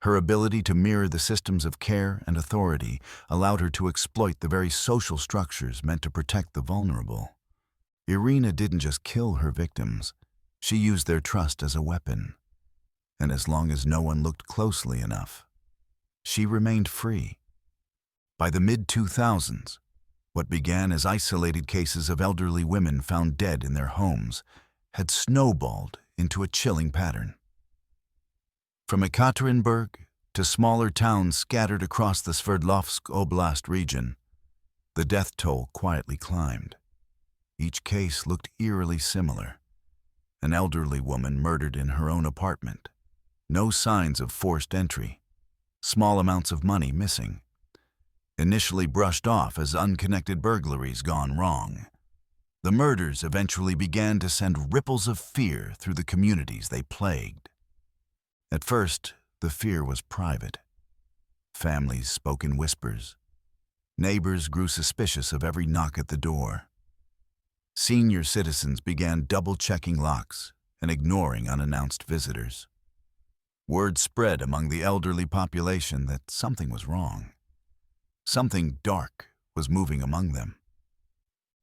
Her ability to mirror the systems of care and authority allowed her to exploit the very social structures meant to protect the vulnerable. Irina didn't just kill her victims, she used their trust as a weapon. And as long as no one looked closely enough, she remained free. By the mid-2000s, what began as isolated cases of elderly women found dead in their homes had snowballed into a chilling pattern. From Ekaterinburg to smaller towns scattered across the Sverdlovsk Oblast region, the death toll quietly climbed. Each case looked eerily similar. An elderly woman murdered in her own apartment. No signs of forced entry. Small amounts of money missing. Initially brushed off as unconnected burglaries gone wrong. The murders eventually began to send ripples of fear through the communities they plagued. At first, the fear was private. Families spoke in whispers. Neighbors grew suspicious of every knock at the door. Senior citizens began double-checking locks and ignoring unannounced visitors. Word spread among the elderly population that something was wrong. Something dark was moving among them.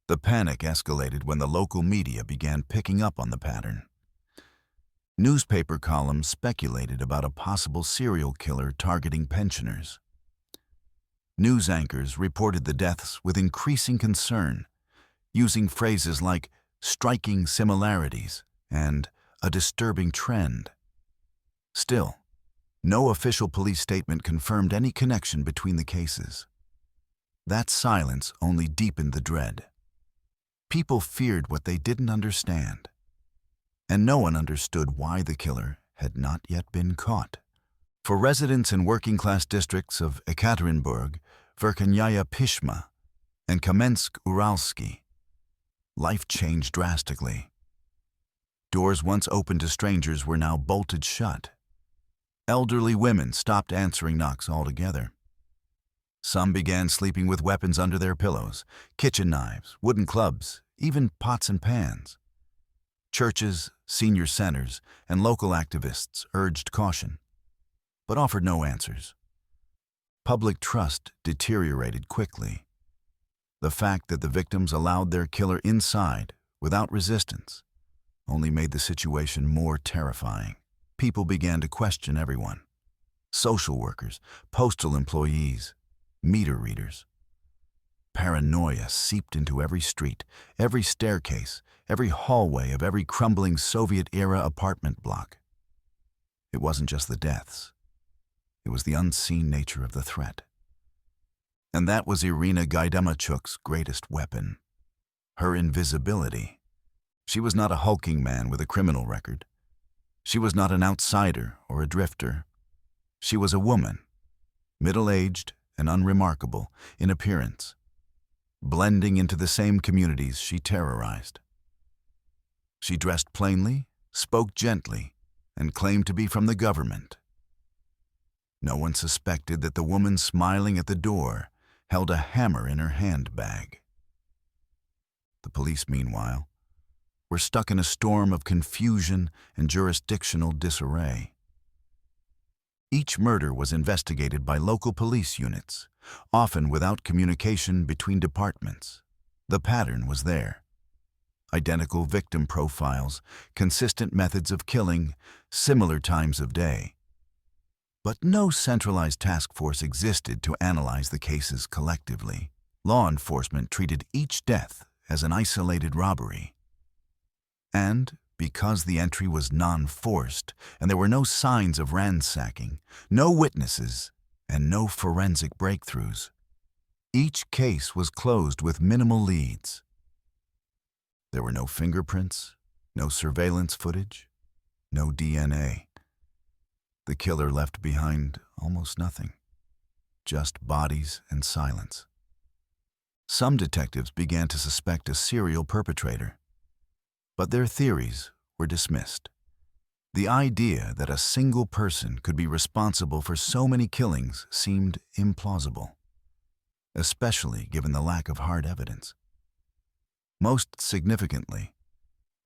The panic escalated when the local media began picking up on the pattern. Newspaper columns speculated about a possible serial killer targeting pensioners. News anchors reported the deaths with increasing concern, using phrases like striking similarities and a disturbing trend. Still, no official police statement confirmed any connection between the cases. That silence only deepened the dread. People feared what they didn't understand, and no one understood why the killer had not yet been caught. For residents in working-class districts of Ekaterinburg, Verkhnyaya Pishma, and Kamensk-Uralsky, life changed drastically. Doors once open to strangers were now bolted shut. Elderly women stopped answering knocks altogether. Some began sleeping with weapons under their pillows, kitchen knives, wooden clubs, even pots and pans. Churches, senior centers, and local activists urged caution, but offered no answers. Public trust deteriorated quickly. The fact that the victims allowed their killer inside without resistance only made the situation more terrifying. People began to question everyone. social workers, postal employees, meter readers. Paranoia seeped into every street, every staircase, every hallway of every crumbling Soviet-era apartment block. It wasn't just the deaths. It was the unseen nature of the threat. And that was Irina Gaidamachuk's greatest weapon, her invisibility. She was not a hulking man with a criminal record. She was not an outsider or a drifter. She was a woman, middle-aged and unremarkable in appearance, blending into the same communities she terrorized. She dressed plainly, spoke gently, and claimed to be from the government. No one suspected that the woman smiling at the door held a hammer in her handbag. The police, meanwhile, were stuck in a storm of confusion and jurisdictional disarray. Each murder was investigated by local police units, often without communication between departments. The pattern was there. Identical victim profiles, consistent methods of killing, similar times of day. But no centralized task force existed to analyze the cases collectively. Law enforcement treated each death as an isolated robbery. And because the entry was non-forced and there were no signs of ransacking, no witnesses, and no forensic breakthroughs, each case was closed with minimal leads. There were no fingerprints, no surveillance footage, no DNA. The killer left behind almost nothing, just bodies and silence. Some detectives began to suspect a serial perpetrator, but their theories were dismissed. The idea that a single person could be responsible for so many killings seemed implausible, especially given the lack of hard evidence. Most significantly,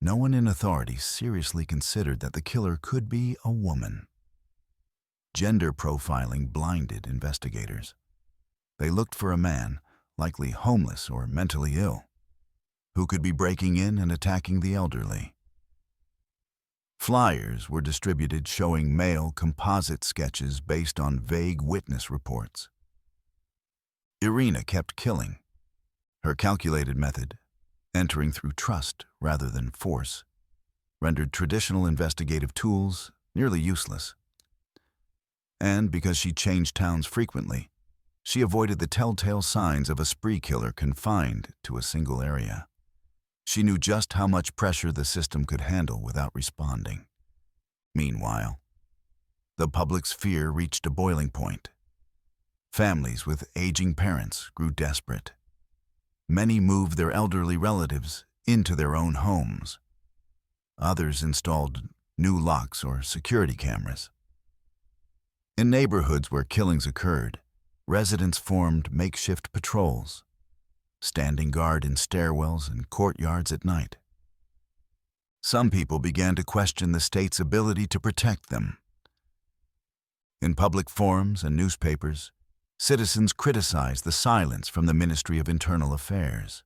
no one in authority seriously considered that the killer could be a woman. Gender profiling blinded investigators. They looked for a man, likely homeless or mentally ill, who could be breaking in and attacking the elderly. Flyers were distributed showing male composite sketches based on vague witness reports. Irina kept killing. Her calculated method, entering through trust rather than force, rendered traditional investigative tools nearly useless. And because she changed towns frequently, she avoided the telltale signs of a spree killer confined to a single area. She knew just how much pressure the system could handle without responding. Meanwhile, the public's fear reached a boiling point. Families with aging parents grew desperate. Many moved their elderly relatives into their own homes. Others installed new locks or security cameras. In neighborhoods where killings occurred, residents formed makeshift patrols, standing guard in stairwells and courtyards at night. Some people began to question the state's ability to protect them. In public forums and newspapers, citizens criticized the silence from the Ministry of Internal Affairs.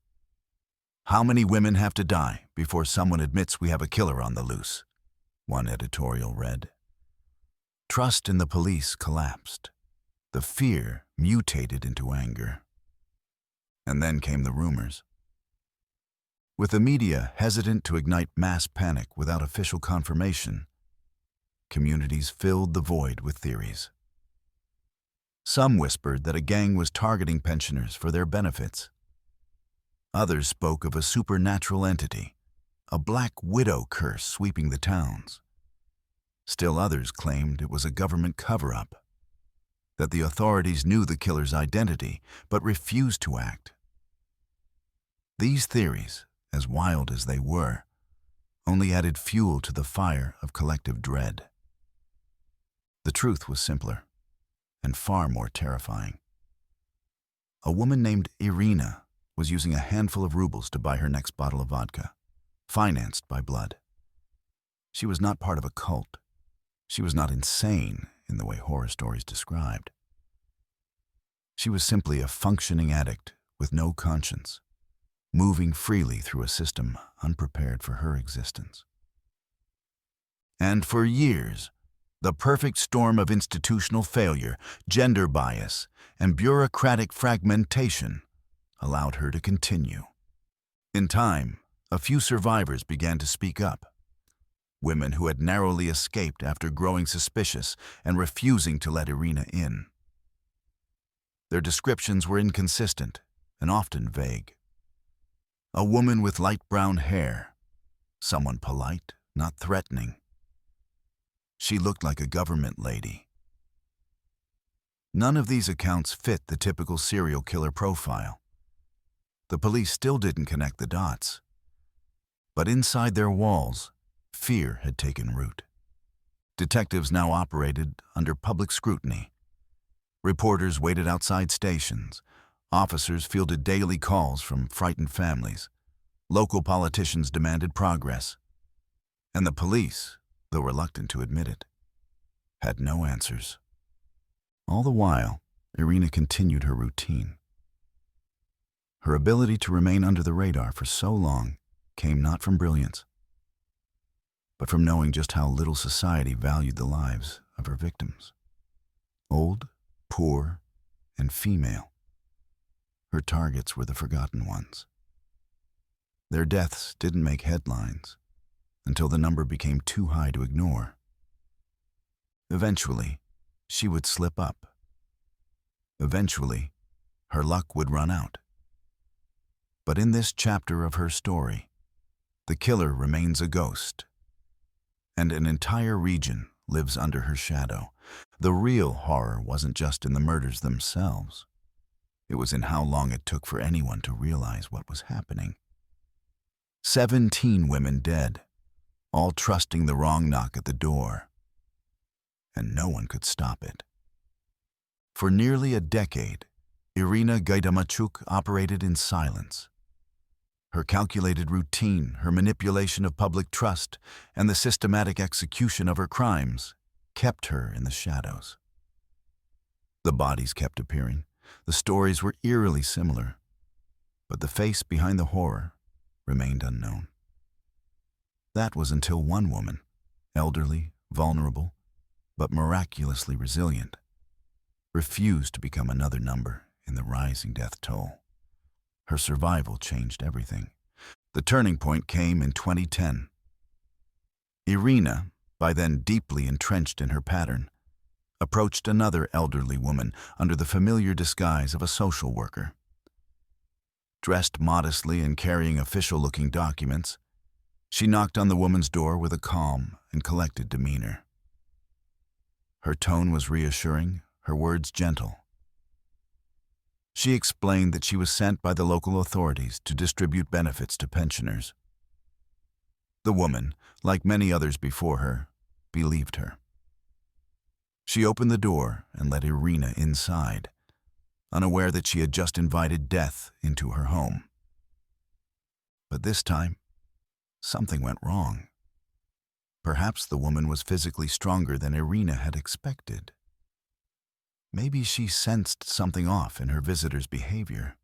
"How many women have to die before someone admits we have a killer on the loose?" one editorial read. Trust in the police collapsed. The fear mutated into anger. And then came the rumors. With the media hesitant to ignite mass panic without official confirmation, communities filled the void with theories. Some whispered that a gang was targeting pensioners for their benefits. Others spoke of a supernatural entity, a black widow curse sweeping the towns. Still others claimed it was a government cover-up, that the authorities knew the killer's identity but refused to act. These theories, as wild as they were, only added fuel to the fire of collective dread. The truth was simpler and far more terrifying. A woman named Irina was using a handful of rubles to buy her next bottle of vodka, financed by blood. She was not part of a cult. She was not insane in the way horror stories described. She was simply a functioning addict with no conscience, moving freely through a system unprepared for her existence. And for years, The perfect storm of institutional failure, gender bias, and bureaucratic fragmentation allowed her to continue. In time, a few survivors began to speak up. Women who had narrowly escaped after growing suspicious and refusing to let Irina in. Their descriptions were inconsistent and often vague. A woman with light brown hair, someone polite, not threatening. She looked like a government lady. None of these accounts fit the typical serial killer profile. The police still didn't connect the dots. But inside their walls, fear had taken root. Detectives now operated under public scrutiny. Reporters waited outside stations. Officers fielded daily calls from frightened families. Local politicians demanded progress. And the police, though reluctant to admit it, had no answers. All the while, Irina continued her routine. Her ability to remain under the radar for so long came not from brilliance, but from knowing just how little society valued the lives of her victims. Old, poor, and female. Her targets were the forgotten ones. Their deaths didn't make headlines until the number became too high to ignore. Eventually, she would slip up. Eventually, her luck would run out. But in this chapter of her story, the killer remains a ghost, and an entire region lives under her shadow. The real horror wasn't just in the murders themselves. It was in how long it took for anyone to realize what was happening. 17 women dead, all trusting the wrong knock at the door. And no one could stop it. For nearly a decade, Irina Gaidamachuk operated in silence. Her calculated routine, her manipulation of public trust, and the systematic execution of her crimes kept her in the shadows. The bodies kept appearing. The stories were eerily similar, but the face behind the horror remained unknown. That was until one woman, elderly, vulnerable, but miraculously resilient, refused to become another number in the rising death toll. Her survival changed everything. The turning point came in 2010. Irina, by then deeply entrenched in her pattern, approached another elderly woman under the familiar disguise of a social worker. Dressed modestly and carrying official-looking documents, she knocked on the woman's door with a calm and collected demeanor. Her tone was reassuring, her words gentle. She explained that she was sent by the local authorities to distribute benefits to pensioners. The woman, like many others before her, believed her. She opened the door and let Irina inside, unaware that she had just invited death into her home. But this time, something went wrong. Perhaps the woman was physically stronger than Irina had expected. Maybe she sensed something off in her visitor's behavior.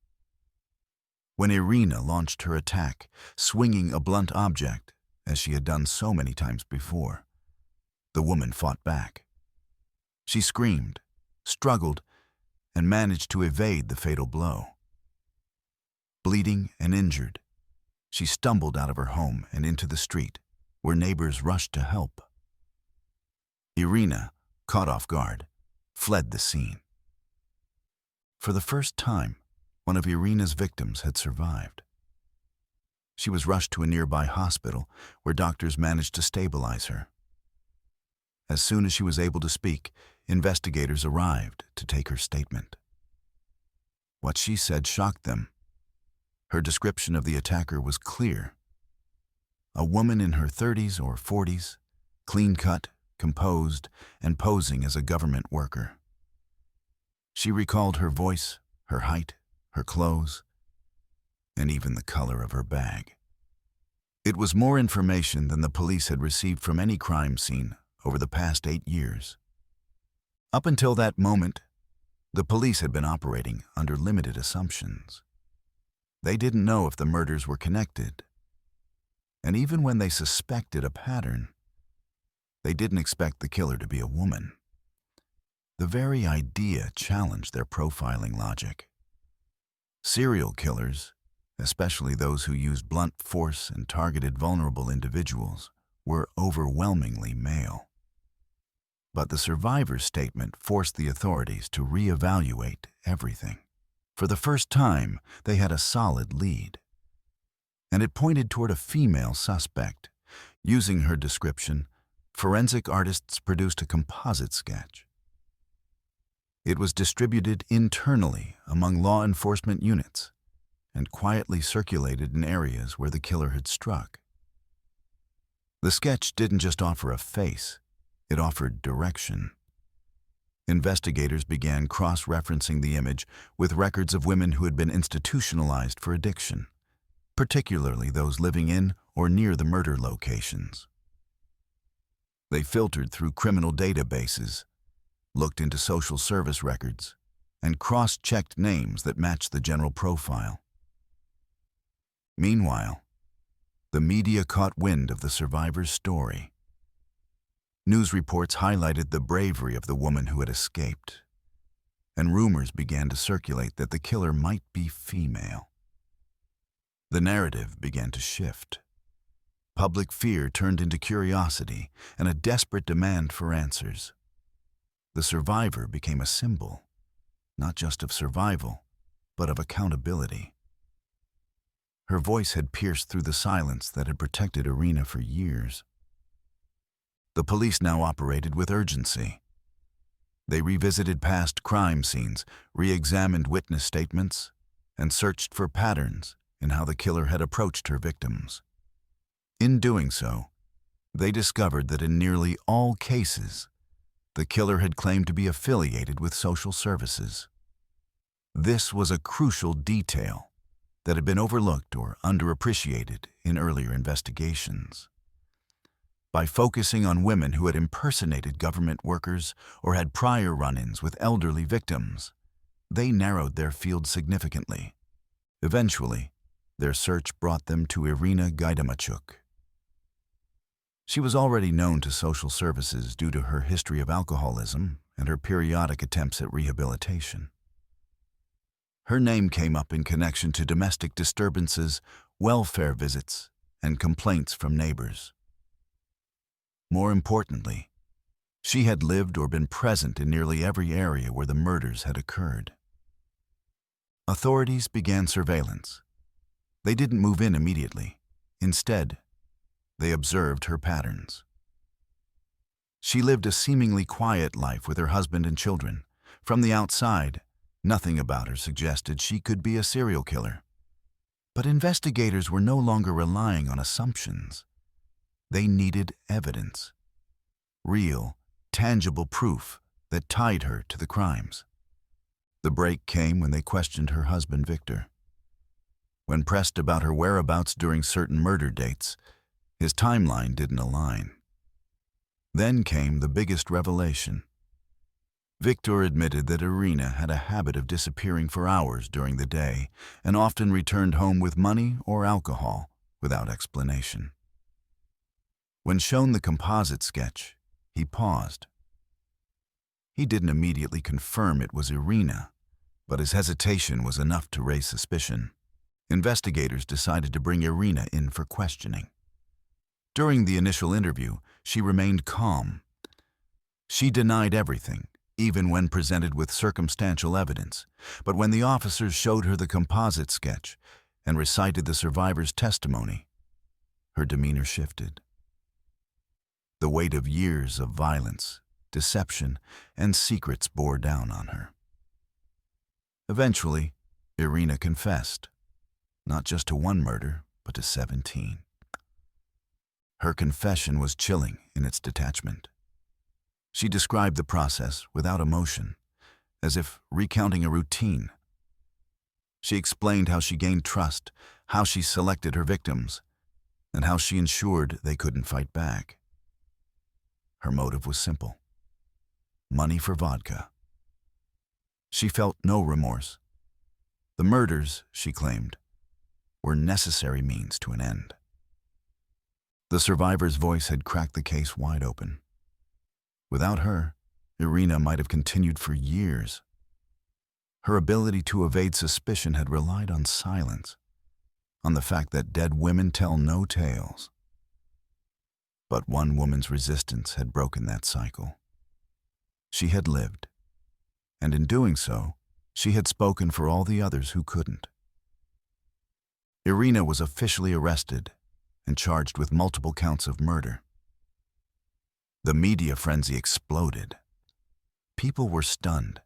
When Irina launched her attack, swinging a blunt object, as she had done so many times before, the woman fought back. She screamed, struggled, and managed to evade the fatal blow. Bleeding and injured, she stumbled out of her home and into the street, where neighbors rushed to help. Irina, caught off guard, fled the scene. For the first time, one of Irina's victims had survived. She was rushed to a nearby hospital where doctors managed to stabilize her. As soon as she was able to speak, investigators arrived to take her statement. What she said shocked them. Her description of the attacker was clear. A woman in her 30s or 40s, clean-cut, composed, and posing as a government worker. She recalled her voice, her height, her clothes, and even the color of her bag. It was more information than the police had received from any crime scene over the past 8 years. Up until that moment, the police had been operating under limited assumptions. They didn't know if the murders were connected. And even when they suspected a pattern, They didn't expect the killer to be a woman. The very idea challenged their profiling logic. Serial killers, especially those who used blunt force and targeted vulnerable individuals, were overwhelmingly male. But the survivor's statement forced the authorities to reevaluate everything. For the first time, they had a solid lead. And it pointed toward a female suspect. Using her description, forensic artists produced a composite sketch. It was distributed internally among law enforcement units and quietly circulated in areas where the killer had struck. The sketch didn't just offer a face, it offered direction. Investigators began cross-referencing the image with records of women who had been institutionalized for addiction, particularly those living in or near the murder locations. They filtered through criminal databases, looked into social service records, and cross-checked names that matched the general profile. Meanwhile, the media caught wind of the survivor's story. News reports highlighted the bravery of the woman who had escaped, and rumors began to circulate that the killer might be female. The narrative began to shift. Public fear turned into curiosity and a desperate demand for answers. The survivor became a symbol, not just of survival, but of accountability. Her voice had pierced through the silence that had protected Irina for years. The police now operated with urgency. They revisited past crime scenes, re-examined witness statements, and searched for patterns in how the killer had approached her victims. In doing so, they discovered that in nearly all cases, the killer had claimed to be affiliated with social services. This was a crucial detail that had been overlooked or underappreciated in earlier investigations. By focusing on women who had impersonated government workers or had prior run-ins with elderly victims, they narrowed their field significantly. Eventually, their search brought them to Irina Gaidamachuk. She was already known to social services due to her history of alcoholism and her periodic attempts at rehabilitation. Her name came up in connection to domestic disturbances, welfare visits, and complaints from neighbors. More importantly, she had lived or been present in nearly every area where the murders had occurred. Authorities began surveillance. They didn't move in immediately. Instead, they observed her patterns. She lived a seemingly quiet life with her husband and children. From the outside, nothing about her suggested she could be a serial killer. But investigators were no longer relying on assumptions. They needed evidence. Real, tangible proof that tied her to the crimes. The break came when they questioned her husband, Victor. When pressed about her whereabouts during certain murder dates, his timeline didn't align. Then came the biggest revelation. Victor admitted that Irina had a habit of disappearing for hours during the day and often returned home with money or alcohol without explanation. When shown the composite sketch, he paused. He didn't immediately confirm it was Irina, but his hesitation was enough to raise suspicion. Investigators decided to bring Irina in for questioning. During the initial interview, she remained calm. She denied everything, even when presented with circumstantial evidence. But when the officers showed her the composite sketch and recited the survivor's testimony, her demeanor shifted. The weight of years of violence, deception, and secrets bore down on her. Eventually, Irina confessed, not just to one murder, but to 17. Her confession was chilling in its detachment. She described the process without emotion, as if recounting a routine. She explained how she gained trust, how she selected her victims, and how she ensured they couldn't fight back. Her motive was simple: money for vodka. She felt no remorse. The murders, she claimed, were necessary means to an end. The survivor's voice had cracked the case wide open. Without her, Irina might have continued for years. Her ability to evade suspicion had relied on silence, on the fact that dead women tell no tales. But one woman's resistance had broken that cycle. She had lived, and in doing so, she had spoken for all the others who couldn't. Irina was officially arrested and charged with multiple counts of murder. The media frenzy exploded. People were stunned,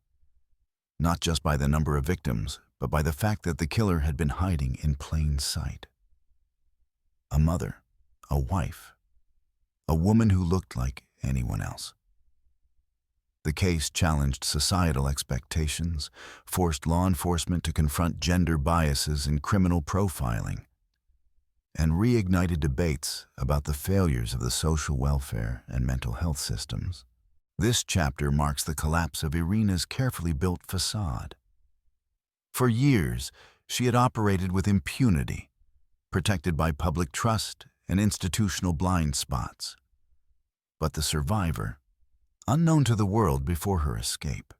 not just by the number of victims, but by the fact that the killer had been hiding in plain sight. A mother, a wife, a woman who looked like anyone else. The case challenged societal expectations, forced law enforcement to confront gender biases and criminal profiling, and reignited debates about the failures of the social welfare and mental health systems. This chapter marks the collapse of Irina's carefully built facade. For years, she had operated with impunity, protected by public trust and institutional blind spots. But the survivor, unknown to the world before her escape,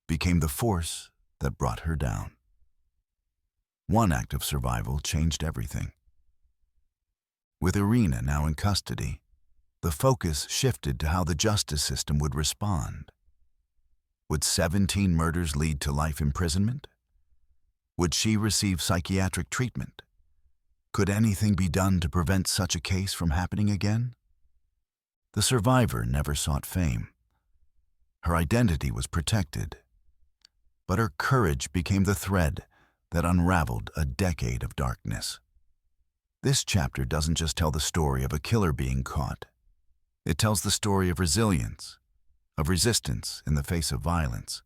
became the force that brought her down. One act of survival changed everything. With Irina now in custody, the focus shifted to how the justice system would respond. Would 17 murders lead to life imprisonment? Would she receive psychiatric treatment? Could anything be done to prevent such a case from happening again? The survivor never sought fame. Her identity was protected, but her courage became the thread that unraveled a decade of darkness. This chapter doesn't just tell the story of a killer being caught. It tells the story of resilience, of resistance in the face of violence,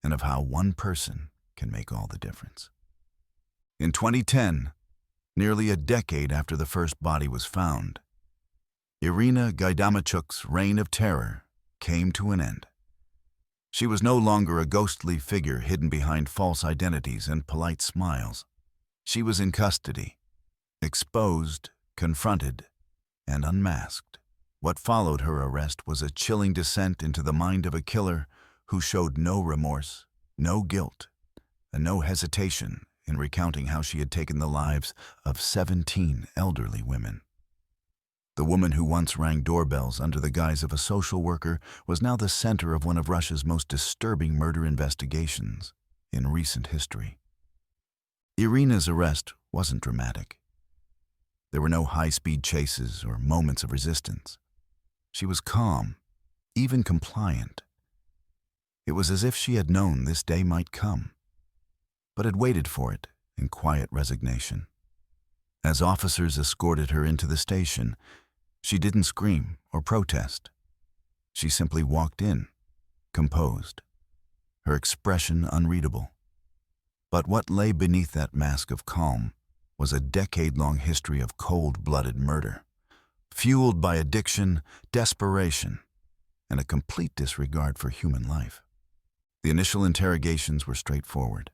and of how one person can make all the difference. In 2010, nearly a decade after the first body was found, Irina Gaidamachuk's reign of terror came to an end. She was no longer a ghostly figure hidden behind false identities and polite smiles. She was in custody, exposed, confronted, and unmasked. What followed her arrest was a chilling descent into the mind of a killer who showed no remorse, no guilt, and no hesitation in recounting how she had taken the lives of 17 elderly women. The woman who once rang doorbells under the guise of a social worker was now the center of one of Russia's most disturbing murder investigations in recent history. Irina's arrest wasn't dramatic. There were no high-speed chases or moments of resistance. She was calm, even compliant. It was as if she had known this day might come, but had waited for it in quiet resignation. As officers escorted her into the station, she didn't scream or protest. She simply walked in, composed, her expression unreadable. But what lay beneath that mask of calm was a decade-long history of cold-blooded murder, fueled by addiction, desperation, and a complete disregard for human life. The initial interrogations were straightforward.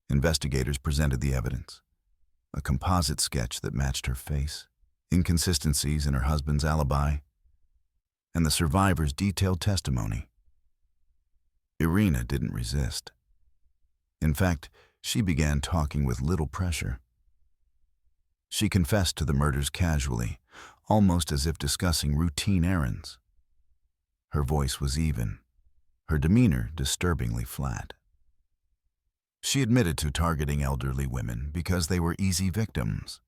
Investigators presented the evidence: a composite sketch that matched her face, inconsistencies in her husband's alibi, and the survivor's detailed testimony. Irina didn't resist. In fact, she began talking with little pressure. She confessed to the murders casually, almost as if discussing routine errands. Her voice was even, her demeanor disturbingly flat. She admitted to targeting elderly women because they were easy victims.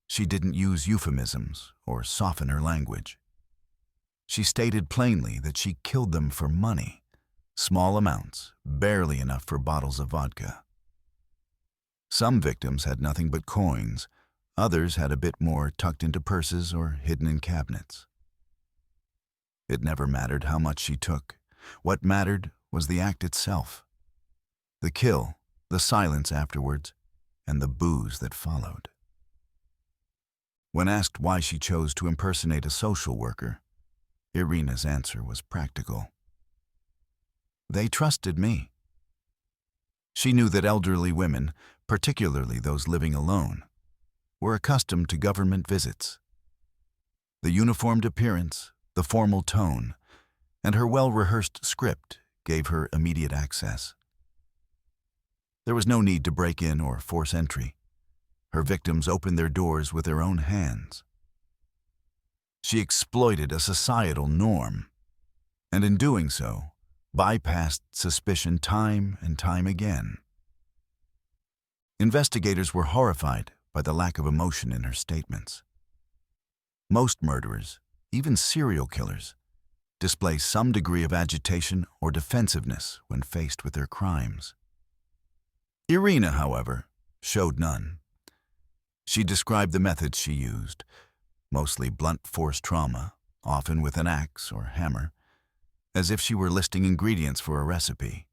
She didn't use euphemisms or soften her language. She stated plainly that she killed them for money, small amounts, barely enough for bottles of vodka. Some victims had nothing but coins. Others had a bit more tucked into purses or hidden in cabinets. It never mattered how much she took. What mattered was the act itself. The kill, the silence afterwards, and the booze that followed. When asked why she chose to impersonate a social worker, Irina's answer was practical. They trusted me. She knew that elderly women, particularly those living alone, were accustomed to government visits. The uniformed appearance, the formal tone, and her well-rehearsed script gave her immediate access. There was no need to break in or force entry. Her victims opened their doors with their own hands. She exploited a societal norm, and in doing so, bypassed suspicion time and time again. Investigators were horrified by the lack of emotion in her statements. Most murderers, even serial killers, display some degree of agitation or defensiveness when faced with their crimes. Irina, however, showed none. She described the methods she used, mostly blunt force trauma, often with an axe or hammer, as if she were listing ingredients for a recipe.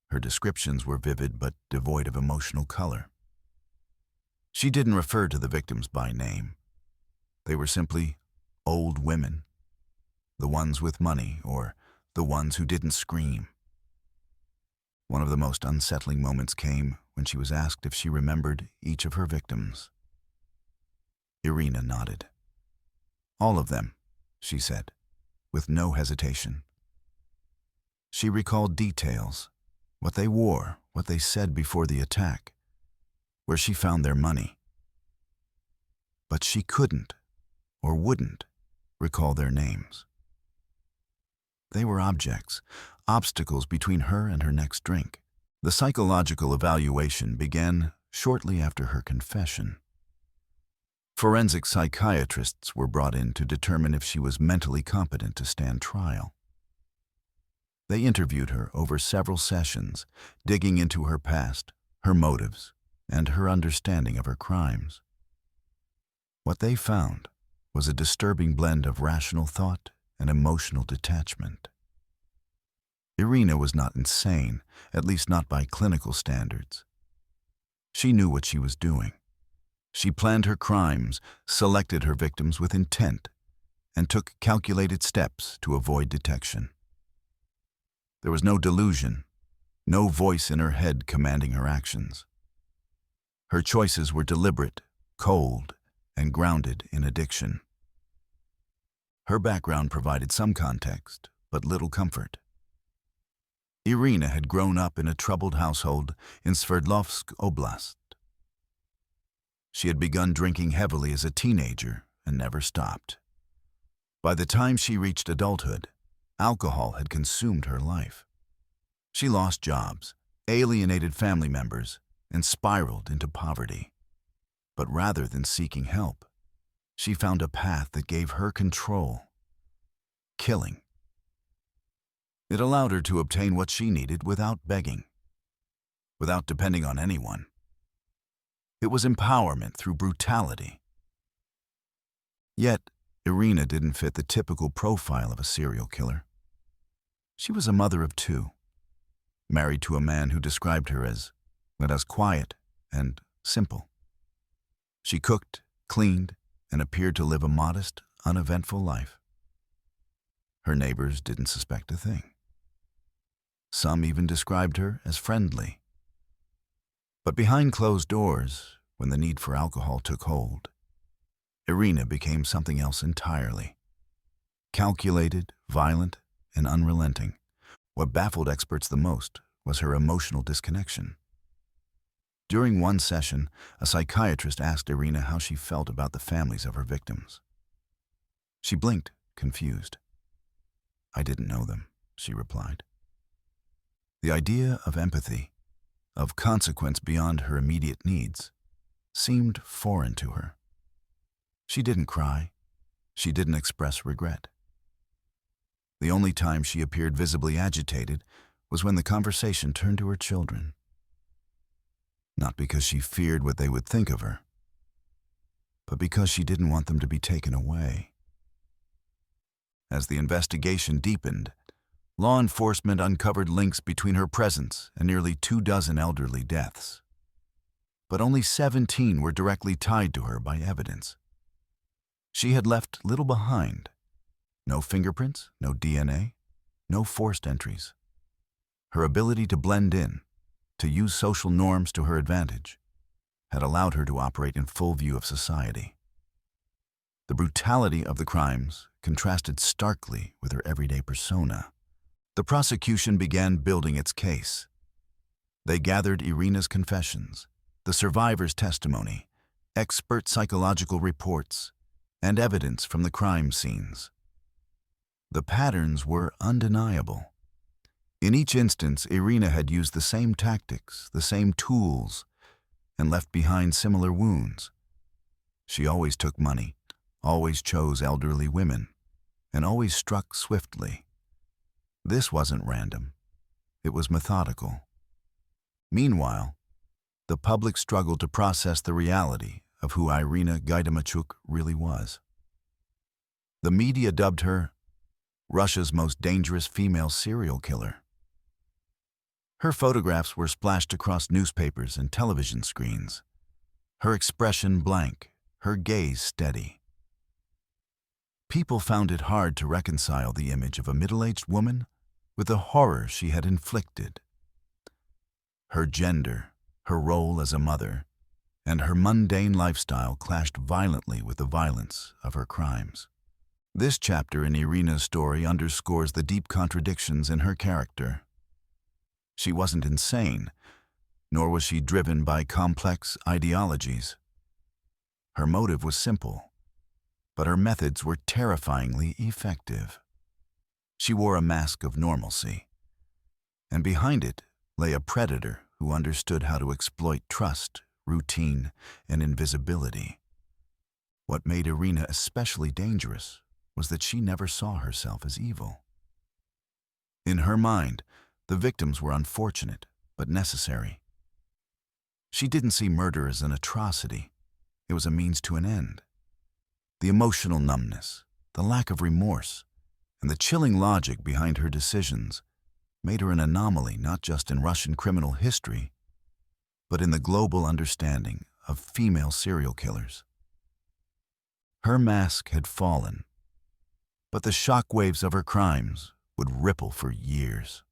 Her descriptions were vivid but devoid of emotional color. She didn't refer to the victims by name. They were simply old women, the ones with money or the ones who didn't scream. One of the most unsettling moments came when she was asked if she remembered each of her victims. Irina nodded. "All of them," she said, with no hesitation. She recalled details, what they wore, what they said before the attack, where she found their money. But she couldn't, or wouldn't, recall their names. They were objects, obstacles between her and her next drink. The psychological evaluation began shortly after her confession. Forensic psychiatrists were brought in to determine if she was mentally competent to stand trial. They interviewed her over several sessions, digging into her past, her motives, and her understanding of her crimes. What they found was a disturbing blend of rational thought and emotional detachment. Irina was not insane, at least not by clinical standards. She knew what she was doing. She planned her crimes, selected her victims with intent, and took calculated steps to avoid detection. There was no delusion, no voice in her head commanding her actions. Her choices were deliberate, cold, and grounded in addiction. Her background provided some context, but little comfort. Irina had grown up in a troubled household in Sverdlovsk Oblast. She had begun drinking heavily as a teenager and never stopped. By the time she reached adulthood, alcohol had consumed her life. She lost jobs, alienated family members, and spiraled into poverty. But rather than seeking help, she found a path that gave her control: killing. It allowed her to obtain what she needed without begging, without depending on anyone. It was empowerment through brutality. Yet, Irina didn't fit the typical profile of a serial killer. She was a mother of two, married to a man who described her as quiet and simple. She cooked, cleaned, and appeared to live a modest, uneventful life. Her neighbors didn't suspect a thing. Some even described her as friendly. But behind closed doors, when the need for alcohol took hold, Irina became something else entirely. Calculated, violent, and unrelenting. What baffled experts the most was her emotional disconnection. During one session, a psychiatrist asked Irina how she felt about the families of her victims. She blinked, confused. "I didn't know them," she replied. The idea of empathy, of consequence beyond her immediate needs, seemed foreign to her. She didn't cry. She didn't express regret. The only time she appeared visibly agitated was when the conversation turned to her children. Not because she feared what they would think of her, but because she didn't want them to be taken away. As the investigation deepened, law enforcement uncovered links between her presence and nearly 24 elderly deaths. But only 17 were directly tied to her by evidence. She had left little behind. No fingerprints, no DNA, no forced entries. Her ability to blend in, to use social norms to her advantage, had allowed her to operate in full view of society. The brutality of the crimes contrasted starkly with her everyday persona. The prosecution began building its case. They gathered Irina's confessions, the survivor's testimony, expert psychological reports, and evidence from the crime scenes. The patterns were undeniable. In each instance, Irina had used the same tactics, the same tools, and left behind similar wounds. She always took money, always chose elderly women, and always struck swiftly. This wasn't random. It was methodical. Meanwhile, the public struggled to process the reality of who Irina Gaidamachuk really was. The media dubbed her Russia's most dangerous female serial killer. Her photographs were splashed across newspapers and television screens, her expression blank, her gaze steady. People found it hard to reconcile the image of a middle-aged woman with the horror she had inflicted. Her gender, her role as a mother, and her mundane lifestyle clashed violently with the violence of her crimes. This chapter in Irina's story underscores the deep contradictions in her character. She wasn't insane, nor was she driven by complex ideologies. Her motive was simple, but her methods were terrifyingly effective. She wore a mask of normalcy, and behind it lay a predator who understood how to exploit trust, routine, and invisibility. What made Irina especially dangerous was that she never saw herself as evil. In her mind, the victims were unfortunate, but necessary. She didn't see murder as an atrocity. It was a means to an end. The emotional numbness, the lack of remorse, and the chilling logic behind her decisions made her an anomaly not just in Russian criminal history, but in the global understanding of female serial killers. Her mask had fallen, but the shockwaves of her crimes would ripple for years.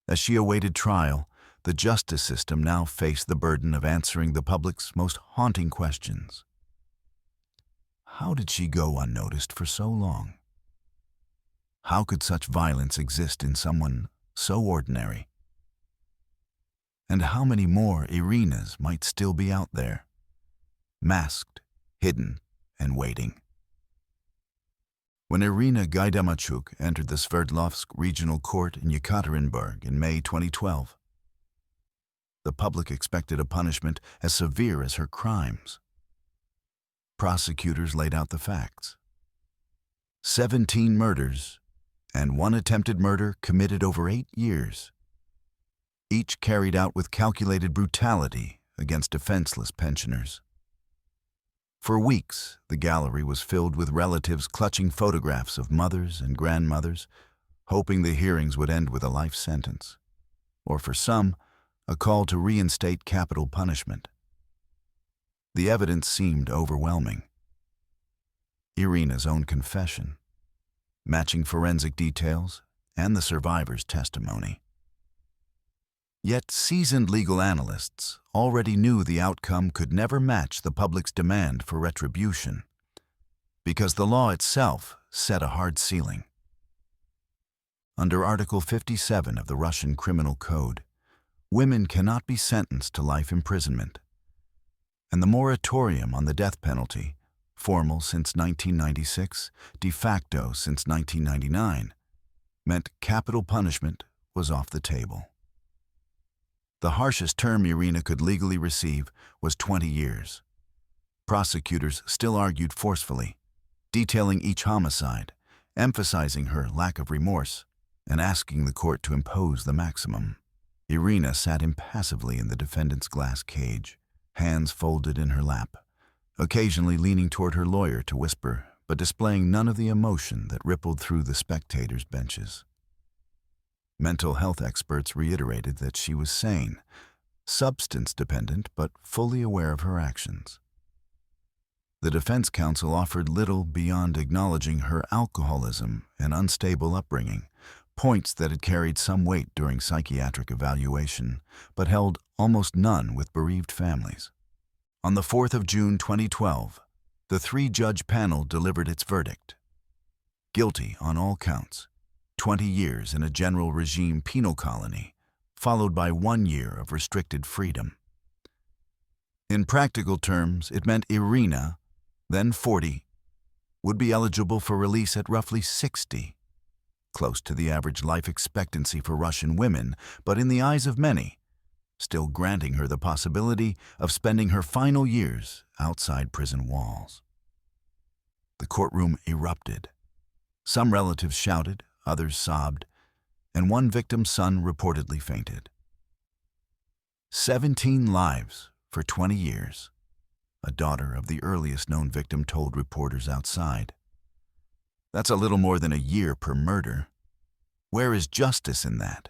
As she awaited trial, the justice system now faced the burden of answering the public's most haunting questions. How did she go unnoticed for so long? How could such violence exist in someone so ordinary? And how many more Irinas might still be out there, masked, hidden, and waiting? When Irina Gaidamachuk entered the Sverdlovsk Regional Court in Yekaterinburg in May 2012, the public expected a punishment as severe as her crimes. Prosecutors laid out the facts. 17 murders and 1 attempted murder committed over 8 years, each carried out with calculated brutality against defenseless pensioners. For weeks, the gallery was filled with relatives clutching photographs of mothers and grandmothers, hoping the hearings would end with a life sentence, or for some, a call to reinstate capital punishment. The evidence seemed overwhelming. Irina's own confession, matching forensic details, and the survivor's testimony. Yet seasoned legal analysts already knew the outcome could never match the public's demand for retribution, because the law itself set a hard ceiling. Under Article 57 of the Russian Criminal Code, women cannot be sentenced to life imprisonment, and the moratorium on the death penalty, formal since 1996, de facto since 1999, meant capital punishment was off the table. The harshest term Irina could legally receive was 20 years. Prosecutors still argued forcefully, detailing each homicide, emphasizing her lack of remorse, and asking the court to impose the maximum. Irina sat impassively in the defendant's glass cage, hands folded in her lap, occasionally leaning toward her lawyer to whisper, but displaying none of the emotion that rippled through the spectators' benches. Mental health experts reiterated that she was sane, substance-dependent, but fully aware of her actions. The defense counsel offered little beyond acknowledging her alcoholism and unstable upbringing, points that had carried some weight during psychiatric evaluation, but held almost none with bereaved families. On the 4th of June 2012, the three-judge panel delivered its verdict. Guilty on all counts, 20 years in a general regime penal colony, followed by 1 year of restricted freedom. In practical terms, it meant Irina, then 40, would be eligible for release at roughly 60, close to the average life expectancy for Russian women, but in the eyes of many, still granting her the possibility of spending her final years outside prison walls. The courtroom erupted. Some relatives shouted, others sobbed, and one victim's son reportedly fainted. 17 lives for 20 years, a daughter of the earliest known victim told reporters outside. That's a little more than a year per murder. Where is justice in that?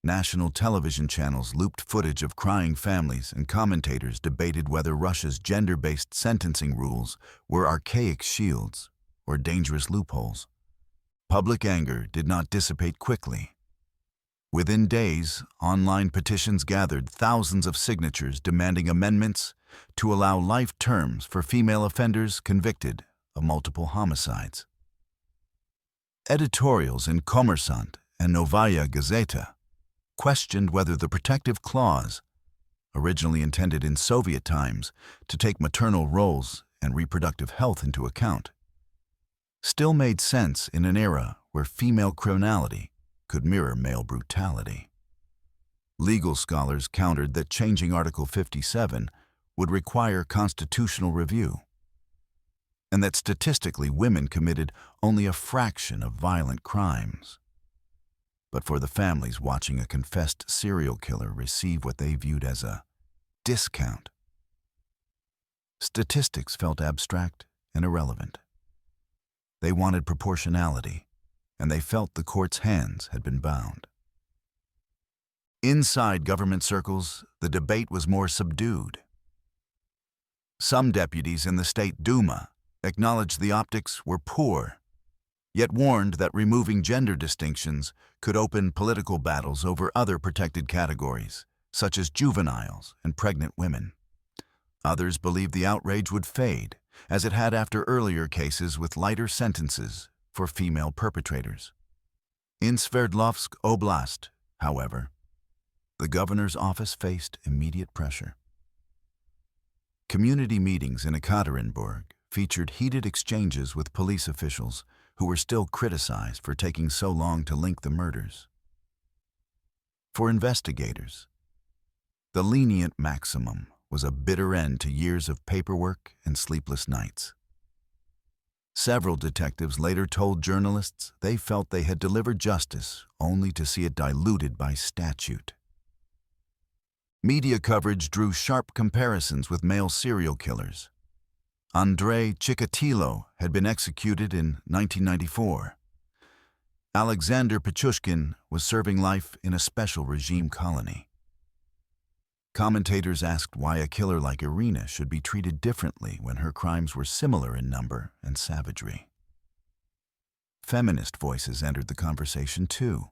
National television channels looped footage of crying families, and commentators debated whether Russia's gender-based sentencing rules were archaic shields or dangerous loopholes. Public anger did not dissipate quickly. Within days, online petitions gathered thousands of signatures demanding amendments to allow life terms for female offenders convicted of multiple homicides. Editorials in Kommersant and Novaya Gazeta questioned whether the protective clause, originally intended in Soviet times to take maternal roles and reproductive health into account, still made sense in an era where female criminality could mirror male brutality. Legal scholars countered that changing Article 57 would require constitutional review, and that statistically women committed only a fraction of violent crimes. But for the families watching a confessed serial killer receive what they viewed as a discount, statistics felt abstract and irrelevant. They wanted proportionality, and they felt the court's hands had been bound. Inside government circles, the debate was more subdued. Some deputies in the State Duma acknowledged the optics were poor, yet warned that removing gender distinctions could open political battles over other protected categories, such as juveniles and pregnant women. Others believed the outrage would fade, as it had after earlier cases with lighter sentences for female perpetrators. In Sverdlovsk Oblast, however, the governor's office faced immediate pressure. Community meetings in Ekaterinburg featured heated exchanges with police officials who were still criticized for taking so long to link the murders. For investigators, the lenient maximum was a bitter end to years of paperwork and sleepless nights. Several detectives later told journalists they felt they had delivered justice only to see it diluted by statute. Media coverage drew sharp comparisons with male serial killers. Andrei Chikatilo had been executed in 1994. Alexander Pichushkin was serving life in a special regime colony. Commentators asked why a killer like Irina should be treated differently when her crimes were similar in number and savagery. Feminist voices entered the conversation too,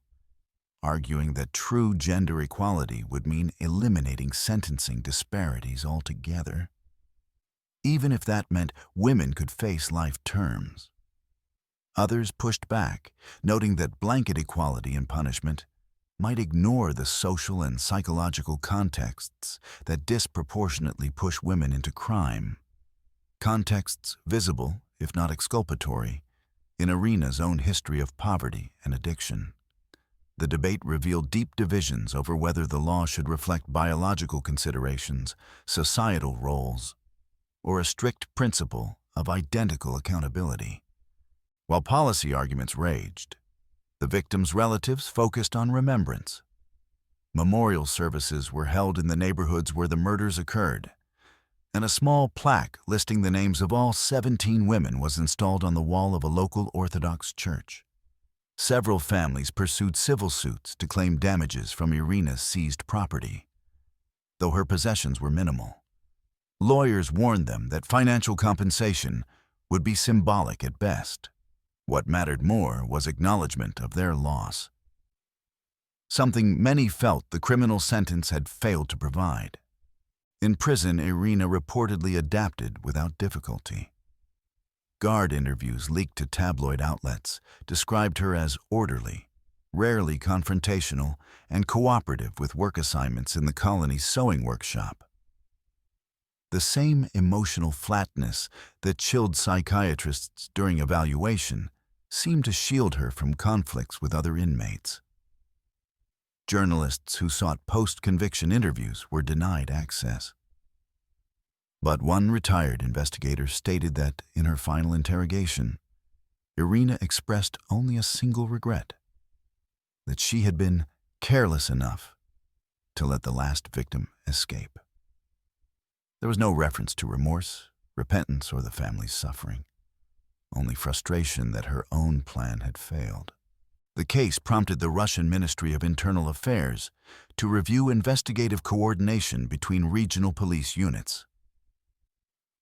arguing that true gender equality would mean eliminating sentencing disparities altogether, even if that meant women could face life terms. Others pushed back, noting that blanket equality in punishment might ignore the social and psychological contexts that disproportionately push women into crime, contexts visible, if not exculpatory, in Irina's own history of poverty and addiction. The debate revealed deep divisions over whether the law should reflect biological considerations, societal roles, or a strict principle of identical accountability. While policy arguments raged, the victims' relatives focused on remembrance. Memorial services were held in the neighborhoods where the murders occurred, and a small plaque listing the names of all 17 women was installed on the wall of a local Orthodox church. Several families pursued civil suits to claim damages from Irina's seized property, though her possessions were minimal. Lawyers warned them that financial compensation would be symbolic at best. What mattered more was acknowledgement of their loss, something many felt the criminal sentence had failed to provide. In prison, Irina reportedly adapted without difficulty. Guard interviews leaked to tabloid outlets described her as orderly, rarely confrontational, and cooperative with work assignments in the colony's sewing workshop. The same emotional flatness that chilled psychiatrists during evaluation seemed to shield her from conflicts with other inmates. Journalists who sought post-conviction interviews were denied access. But one retired investigator stated that, in her final interrogation, Irina expressed only a single regret: that she had been careless enough to let the last victim escape. There was no reference to remorse, repentance, or the family's suffering, only frustration that her own plan had failed. The case prompted the Russian Ministry of Internal Affairs to review investigative coordination between regional police units.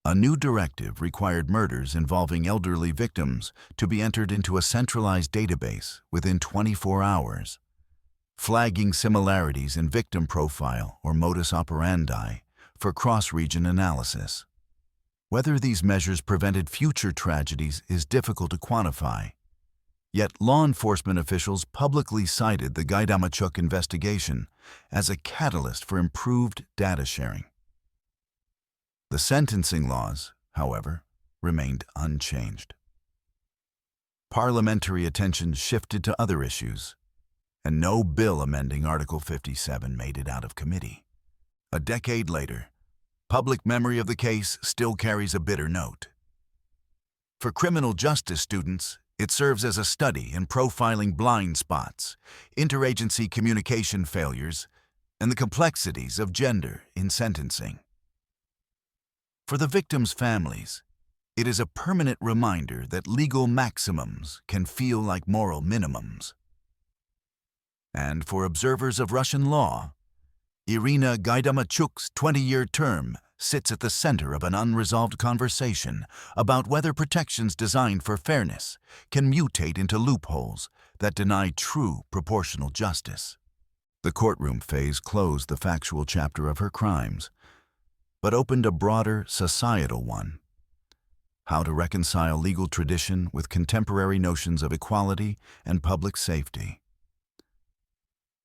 A new directive required murders involving elderly victims to be entered into a centralized database within 24 hours, flagging similarities in victim profile or modus operandi for cross-region analysis. Whether these measures prevented future tragedies is difficult to quantify, yet law enforcement officials publicly cited the Gaidamachuk investigation as a catalyst for improved data sharing. The sentencing laws, however, remained unchanged. Parliamentary attention shifted to other issues, and no bill amending Article 57 made it out of committee. A decade later, public memory of the case still carries a bitter note. For criminal justice students, it serves as a study in profiling blind spots, interagency communication failures, and the complexities of gender in sentencing. For the victims' families, it is a permanent reminder that legal maximums can feel like moral minimums. And for observers of Russian law, Irina Gaidamachuk's 20-year term sits at the center of an unresolved conversation about whether protections designed for fairness can mutate into loopholes that deny true proportional justice. The courtroom phase closed the factual chapter of her crimes, but opened a broader societal one: how to reconcile legal tradition with contemporary notions of equality and public safety.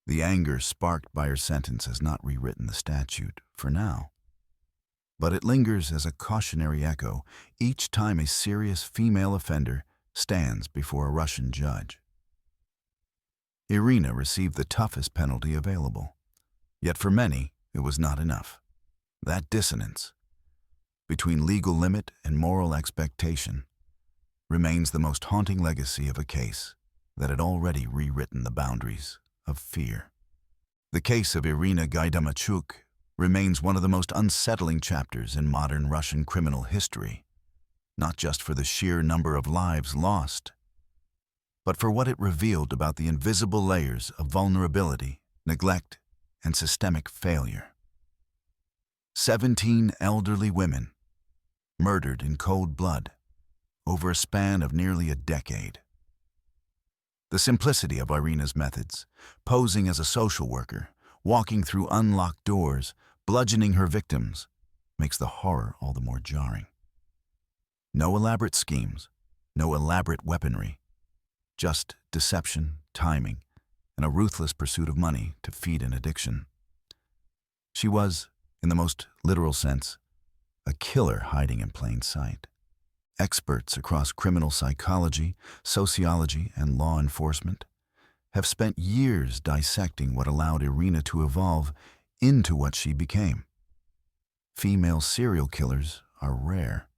The anger sparked by her sentence has not rewritten the statute, for now, but it lingers as a cautionary echo each time a serious female offender stands before a Russian judge. Irina received the toughest penalty available, yet for many it was not enough. That dissonance between legal limit and moral expectation remains the most haunting legacy of a case that had already rewritten the boundaries of fear. The case of Irina Gaidamachuk remains one of the most unsettling chapters in modern Russian criminal history, not just for the sheer number of lives lost, but for what it revealed about the invisible layers of vulnerability, neglect, and systemic failure. 17 elderly women, murdered in cold blood, over a span of nearly a decade. The simplicity of Irina's methods, posing as a social worker, walking through unlocked doors, bludgeoning her victims, makes the horror all the more jarring. No elaborate schemes, no elaborate weaponry, just deception, timing, and a ruthless pursuit of money to feed an addiction. She was, in the most literal sense, a killer hiding in plain sight. Experts across criminal psychology, sociology, and law enforcement have spent years dissecting what allowed Irina to evolve into what she became. Female serial killers are rare.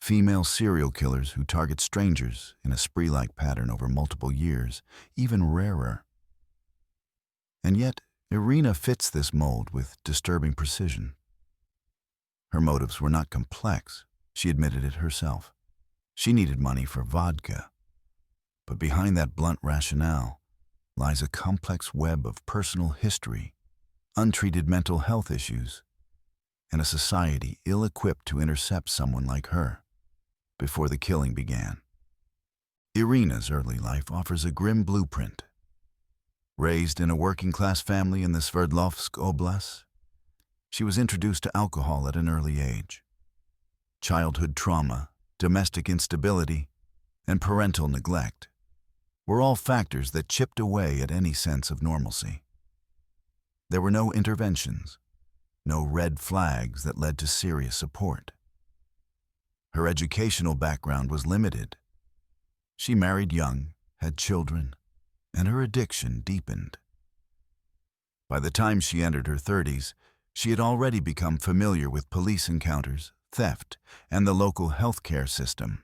Female serial killers who target strangers in a spree-like pattern over multiple years, even rarer. And yet, Irina fits this mold with disturbing precision. Her motives were not complex. She admitted it herself. She needed money for vodka. But behind that blunt rationale lies a complex web of personal history, untreated mental health issues, and a society ill-equipped to intercept someone like her before the killing began. Irina's early life offers a grim blueprint. Raised in a working-class family in the Sverdlovsk Oblast, She was introduced to alcohol at an early age. Childhood trauma, domestic instability, and parental neglect were all factors that chipped away at any sense of normalcy. There were no interventions, no red flags that led to serious support. Her educational background was limited. She married young, had children, and her addiction deepened. By the time she entered her 30s, she had already become familiar with police encounters, theft, and the local healthcare system,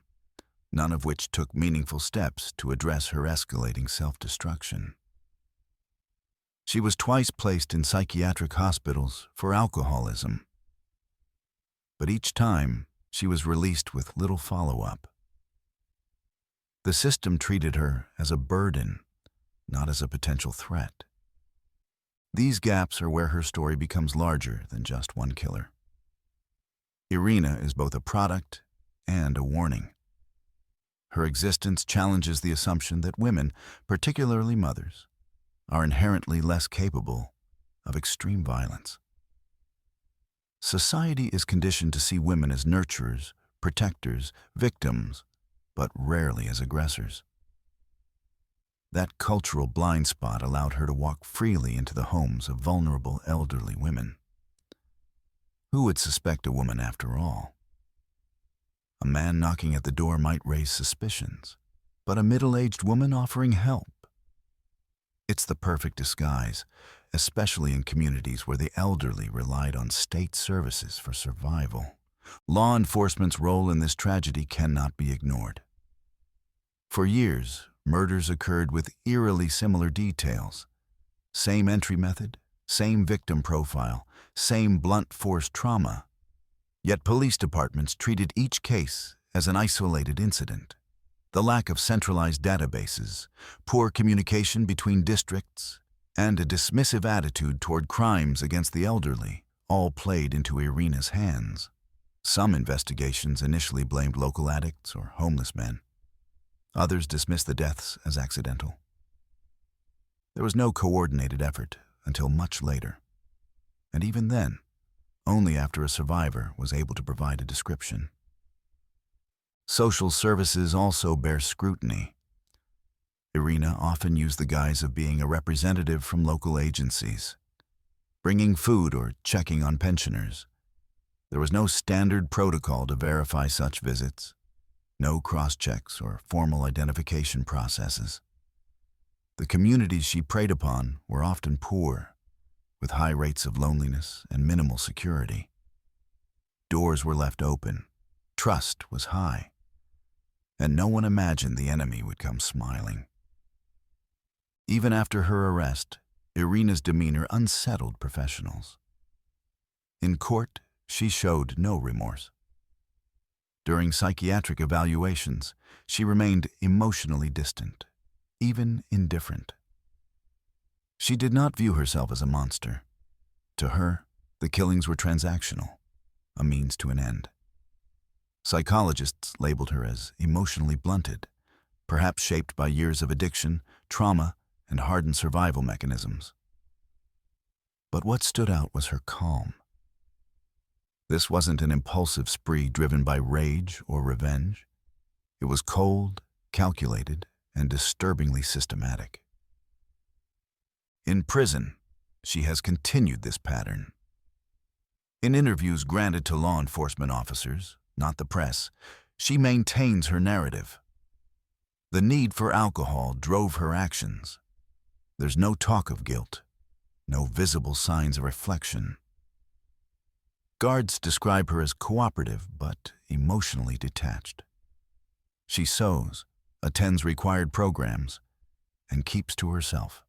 none of which took meaningful steps to address her escalating self-destruction. She was twice placed in psychiatric hospitals for alcoholism, but each time she was released with little follow-up. The system treated her as a burden, not as a potential threat. These gaps are where her story becomes larger than just one killer. Irina is both a product and a warning. Her existence challenges the assumption that women, particularly mothers, are inherently less capable of extreme violence. Society is conditioned to see women as nurturers, protectors, victims, but rarely as aggressors. That cultural blind spot allowed her to walk freely into the homes of vulnerable elderly women. Who would suspect a woman after all? A man knocking at the door might raise suspicions, but a middle-aged woman offering help? It's the perfect disguise, especially in communities where the elderly relied on state services for survival. Law enforcement's role in this tragedy cannot be ignored. For years, murders occurred with eerily similar details. Same entry method, same victim profile, same blunt force trauma. Yet police departments treated each case as an isolated incident. The lack of centralized databases, poor communication between districts, and a dismissive attitude toward crimes against the elderly all played into Irina's hands. Some investigations initially blamed local addicts or homeless men. Others dismissed the deaths as accidental. There was no coordinated effort until much later, and even then, only after a survivor was able to provide a description. Social services also bear scrutiny. Irina often used the guise of being a representative from local agencies, bringing food or checking on pensioners. There was no standard protocol to verify such visits, no cross-checks or formal identification processes. The communities she preyed upon were often poor, with high rates of loneliness and minimal security. Doors were left open, trust was high, and no one imagined the enemy would come smiling. Even after her arrest, Irina's demeanor unsettled professionals. In court, she showed no remorse. During psychiatric evaluations, she remained emotionally distant, even indifferent. She did not view herself as a monster. To her, the killings were transactional, a means to an end. Psychologists labeled her as emotionally blunted, perhaps shaped by years of addiction, trauma, and hardened survival mechanisms. But what stood out was her calm. This wasn't an impulsive spree driven by rage or revenge. It was cold, calculated, and disturbingly systematic. In prison, she has continued this pattern. In interviews granted to law enforcement officers, not the press, she maintains her narrative. The need for alcohol drove her actions. There's no talk of guilt, no visible signs of reflection. Guards describe her as cooperative but emotionally detached. She sews, attends required programs, and keeps to herself.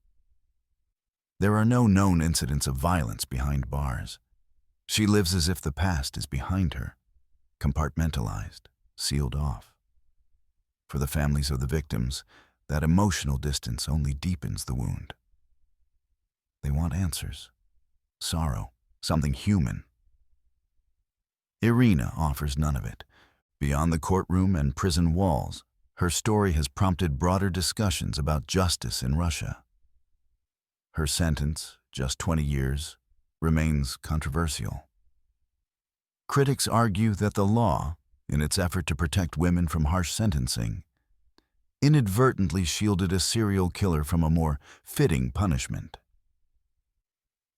There are no known incidents of violence behind bars. She lives as if the past is behind her, compartmentalized, sealed off. For the families of the victims, that emotional distance only deepens the wound. They want answers, sorrow, something human. Irina offers none of it. Beyond the courtroom and prison walls, her story has prompted broader discussions about justice in Russia. Her sentence, just 20 years, remains controversial. Critics argue that the law, in its effort to protect women from harsh sentencing, inadvertently shielded a serial killer from a more fitting punishment.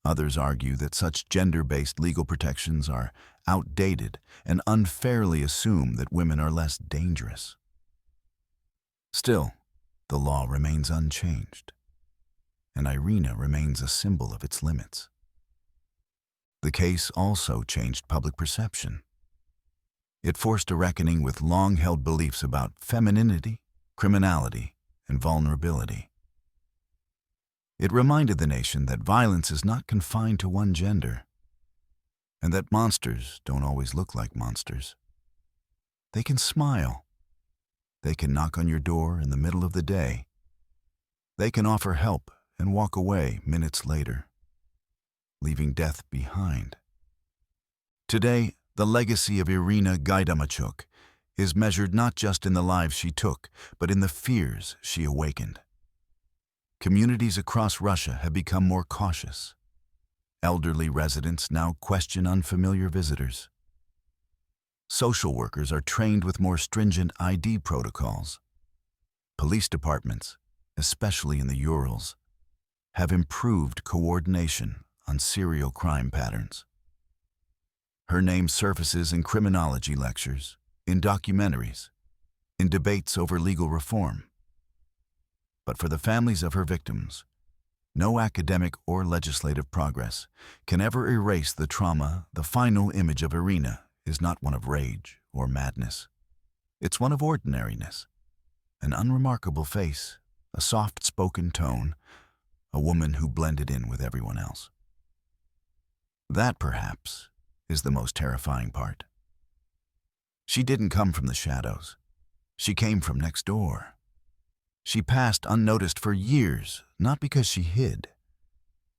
Others argue that such gender-based legal protections are outdated and unfairly assume that women are less dangerous. Still, the law remains unchanged, and Irina remains a symbol of its limits. The case also changed public perception. It forced a reckoning with long-held beliefs about femininity, criminality, and vulnerability. It reminded the nation that violence is not confined to one gender, and that monsters don't always look like monsters. They can smile. They can knock on your door in the middle of the day. They can offer help and walk away minutes later, leaving death behind. Today, the legacy of Irina Gaidamachuk is measured not just in the lives she took, but in the fears she awakened. Communities across Russia have become more cautious. Elderly residents now question unfamiliar visitors. Social workers are trained with more stringent ID protocols. Police departments, especially in the Urals, have improved coordination on serial crime patterns. Her name surfaces in criminology lectures, in documentaries, in debates over legal reform. But for the families of her victims, no academic or legislative progress can ever erase the trauma. The final image of Irina is not one of rage or madness. It's one of ordinariness, an unremarkable face, a soft-spoken tone, a woman who blended in with everyone else. That, perhaps, is the most terrifying part. She didn't come from the shadows. She came from next door. She passed unnoticed for years, not because she hid,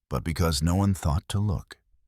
but because no one thought to look.